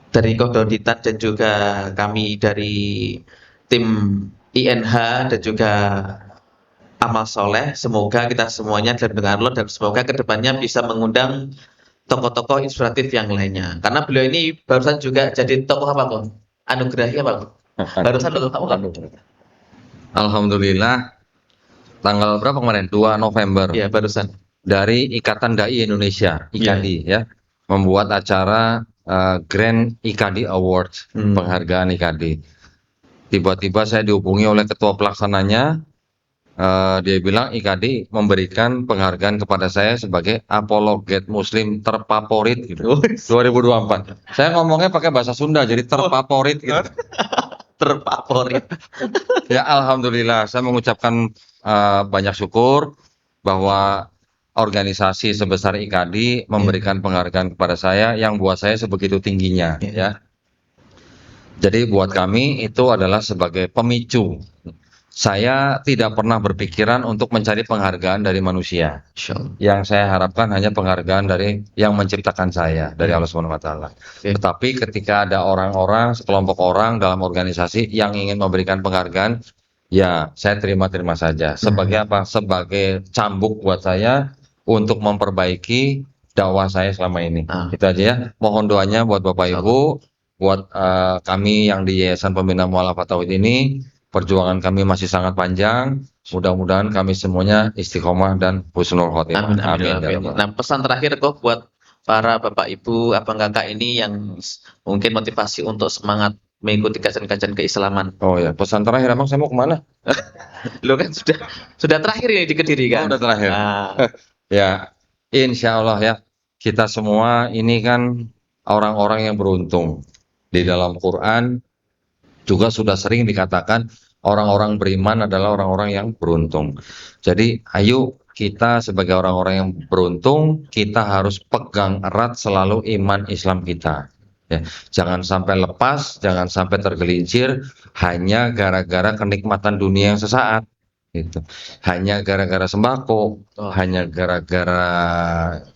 dari Koh Donitan dan juga kami dari tim INH dan juga Amal Soleh. Semoga kita semuanya dalam dengan Allah dan semoga kedepannya bisa mengundang tokoh-tokoh inspiratif yang lainnya. Karena beliau ini barusan juga jadi tokoh apa kok? Anugerahnya apa kok? Barusan lo kamu kan? Alhamdulillah, tanggal berapa kemarin? 2 November. Iya, barusan. Dari Ikatan Dai Indonesia, IKADI ya, membuat acara Grand IKADI Awards, penghargaan IKADI. Tiba-tiba saya dihubungi oleh ketua pelaksananya, dia bilang IKADI memberikan penghargaan kepada saya sebagai apologet muslim terfavorit gitu. 2024. Saya ngomongnya pakai bahasa Sunda jadi terfavorit gitu. Terfavorit. Ya alhamdulillah, saya mengucapkan banyak syukur bahwa organisasi sebesar IKADI memberikan penghargaan kepada saya yang buat saya sebegitu tingginya ya. Jadi buat kami itu adalah sebagai pemicu. Saya tidak pernah berpikiran untuk mencari penghargaan dari manusia. Yang saya harapkan hanya penghargaan dari yang menciptakan saya, dari Allah Subhanahu wa taala. Tetapi ketika ada orang-orang, sekelompok orang dalam organisasi yang ingin memberikan penghargaan, ya saya terima-terima saja. Sebagai apa? Sebagai cambuk buat saya untuk memperbaiki dakwah saya selama ini. Itu aja ya. Mohon doanya buat Bapak Ibu, buat kami yang di Yayasan Pembina Mu'allafat Tauhid ini. Perjuangan kami masih sangat panjang. Mudah-mudahan kami semuanya istiqomah dan husnul khotimah. Amin. Nah, pesan terakhir kok buat para Bapak Ibu, abang kakak ini yang mungkin motivasi untuk semangat mengikuti kajian-kajian keislaman. Oh ya, pesan terakhir emang saya mau kemana? Lo kan sudah terakhir ini di Kediri kan? Udah terakhir. Ya, insya Allah ya, kita semua ini kan orang-orang yang beruntung. Di dalam Quran juga sudah sering dikatakan orang-orang beriman adalah orang-orang yang beruntung. Jadi ayo kita sebagai orang-orang yang beruntung, kita harus pegang erat selalu iman Islam kita. Ya, jangan sampai lepas, jangan sampai tergelincir hanya gara-gara kenikmatan dunia yang sesaat. Gitu. Hanya gara-gara sembako, hanya gara-gara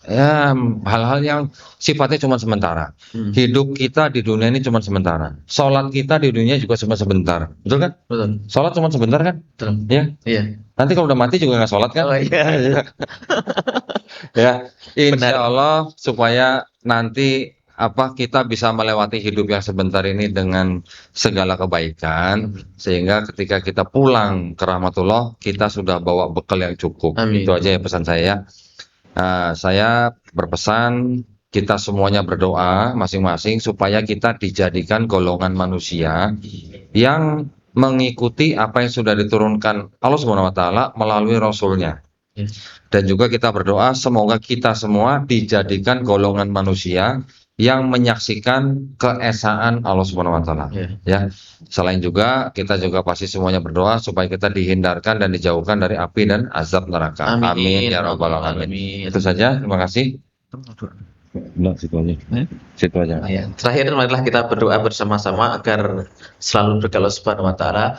ya hal-hal yang sifatnya cuma sementara. Hidup kita di dunia ini cuma sementara. Sholat kita di dunia juga cuma sebentar, betul kan? Betul. Sholat cuma sebentar kan? Betul. Ya. Iya. Nanti kalau udah mati juga nggak sholat kan? Oh iya. Ya, insya Allah supaya nanti kita bisa melewati hidup yang sebentar ini dengan segala kebaikan, sehingga ketika kita pulang ke rahmatullah kita sudah bawa bekal yang cukup. Amin. Itu aja ya pesan saya. Saya berpesan kita semuanya berdoa masing-masing supaya kita dijadikan golongan manusia yang mengikuti apa yang sudah diturunkan Allah Subhanahu wa taala melalui Rasulnya. Dan juga kita berdoa semoga kita semua dijadikan golongan manusia yang menyaksikan keesaan Allah Subhanahu wa taala. Ya. Selain juga kita juga pasti semuanya berdoa supaya kita dihindarkan dan dijauhkan dari api dan azab neraka. Amin ya rabbal alamin. Itu saja, terima kasih. Situ aja. Terakhir marilah kita berdoa bersama-sama agar selalu berkah Allah Subhanahu wa taala.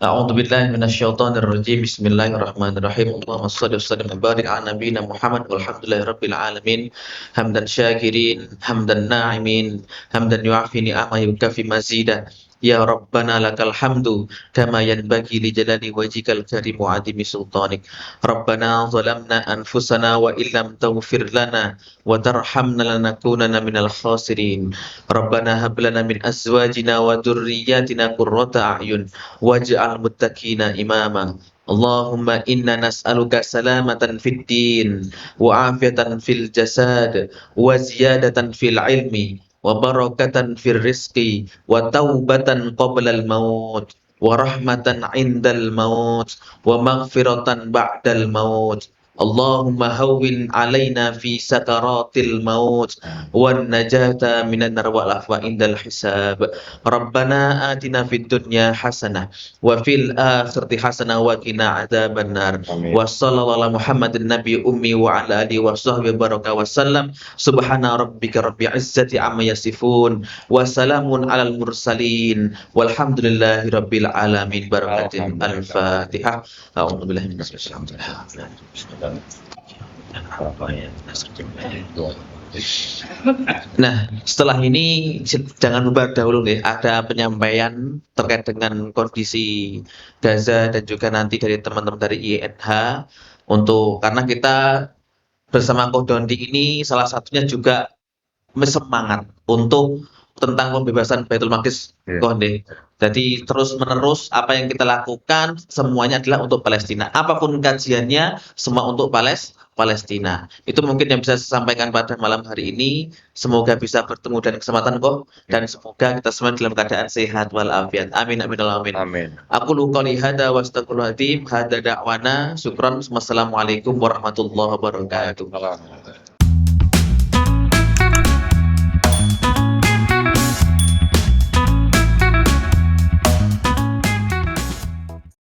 A'udzubillahi minasyaitonirrajim. Bismillahirrahmanirrahim. Allahumma shalli wa sallim wa barik ala nabiyyina Muhammad walhamdulillahirabbil alamin. Hamdan syakirin, hamdan na'imin, hamdan yu'afi ni'ama yukafi mazidah. Ya Rabbana lakal hamdu kama yanbaghi li jalali wajhikal karim wa adimi sultanik. Rabbana zalamna anfusana wa illam taghfir lana wa tarhamna lanakunanna minal khasirin. Rabbana hab lana min azwajina wa dhurriyyatina qurrata a'yun waj'al muttaqina imama. Allahumma inna nas'aluka salamatan fid din wa afiyatan fil jasad wa ziyadatan fil ilmi wa barakatan fir rizqi wa taubatan qoblal maut wa rahmatan indal maut wa maghfiratan ba'dal maut. Allahumma hawwin alaina fi sakaratil maut wan najata minan nar wal afwa indal hisab. Rabbana atina fid dunya hasanah wa fil akhirati hasanah wa qina adzaban nar. Wa sallallahu ala Muhammadin nabi ummi wa ala alihi wa sahbihi baraka wa sallam. Subhana rabbika rabbil izzati amma yasifun wa salamun alal mursalin walhamdulillahi rabbil alamin. Barakatin al-Fatihah. A'udzu billahi minasyaitonir rajim. Nah, setelah ini jangan lupa dahulu nih ada penyampaian terkait dengan kondisi Gaza dan juga nanti dari teman-teman dari INH karena kita bersama Koh Dondi ini salah satunya juga semangat untuk tentang pembebasan Baitul Maqdis. Konde. Jadi terus menerus apa yang kita lakukan semuanya adalah untuk Palestina. Apapun kajiannya semua untuk Palestina. Itu mungkin yang bisa saya sampaikan pada malam hari ini. Semoga bisa bertemu dan kesempatan kok, dan semoga kita semua dalam keadaan sehat walafiat. Amin amin amin. Amin. Aku qouli hada wa astagfirullahaladzim. Hada da'wana. Syukran. Wassalamualaikum warahmatullahi wabarakatuh.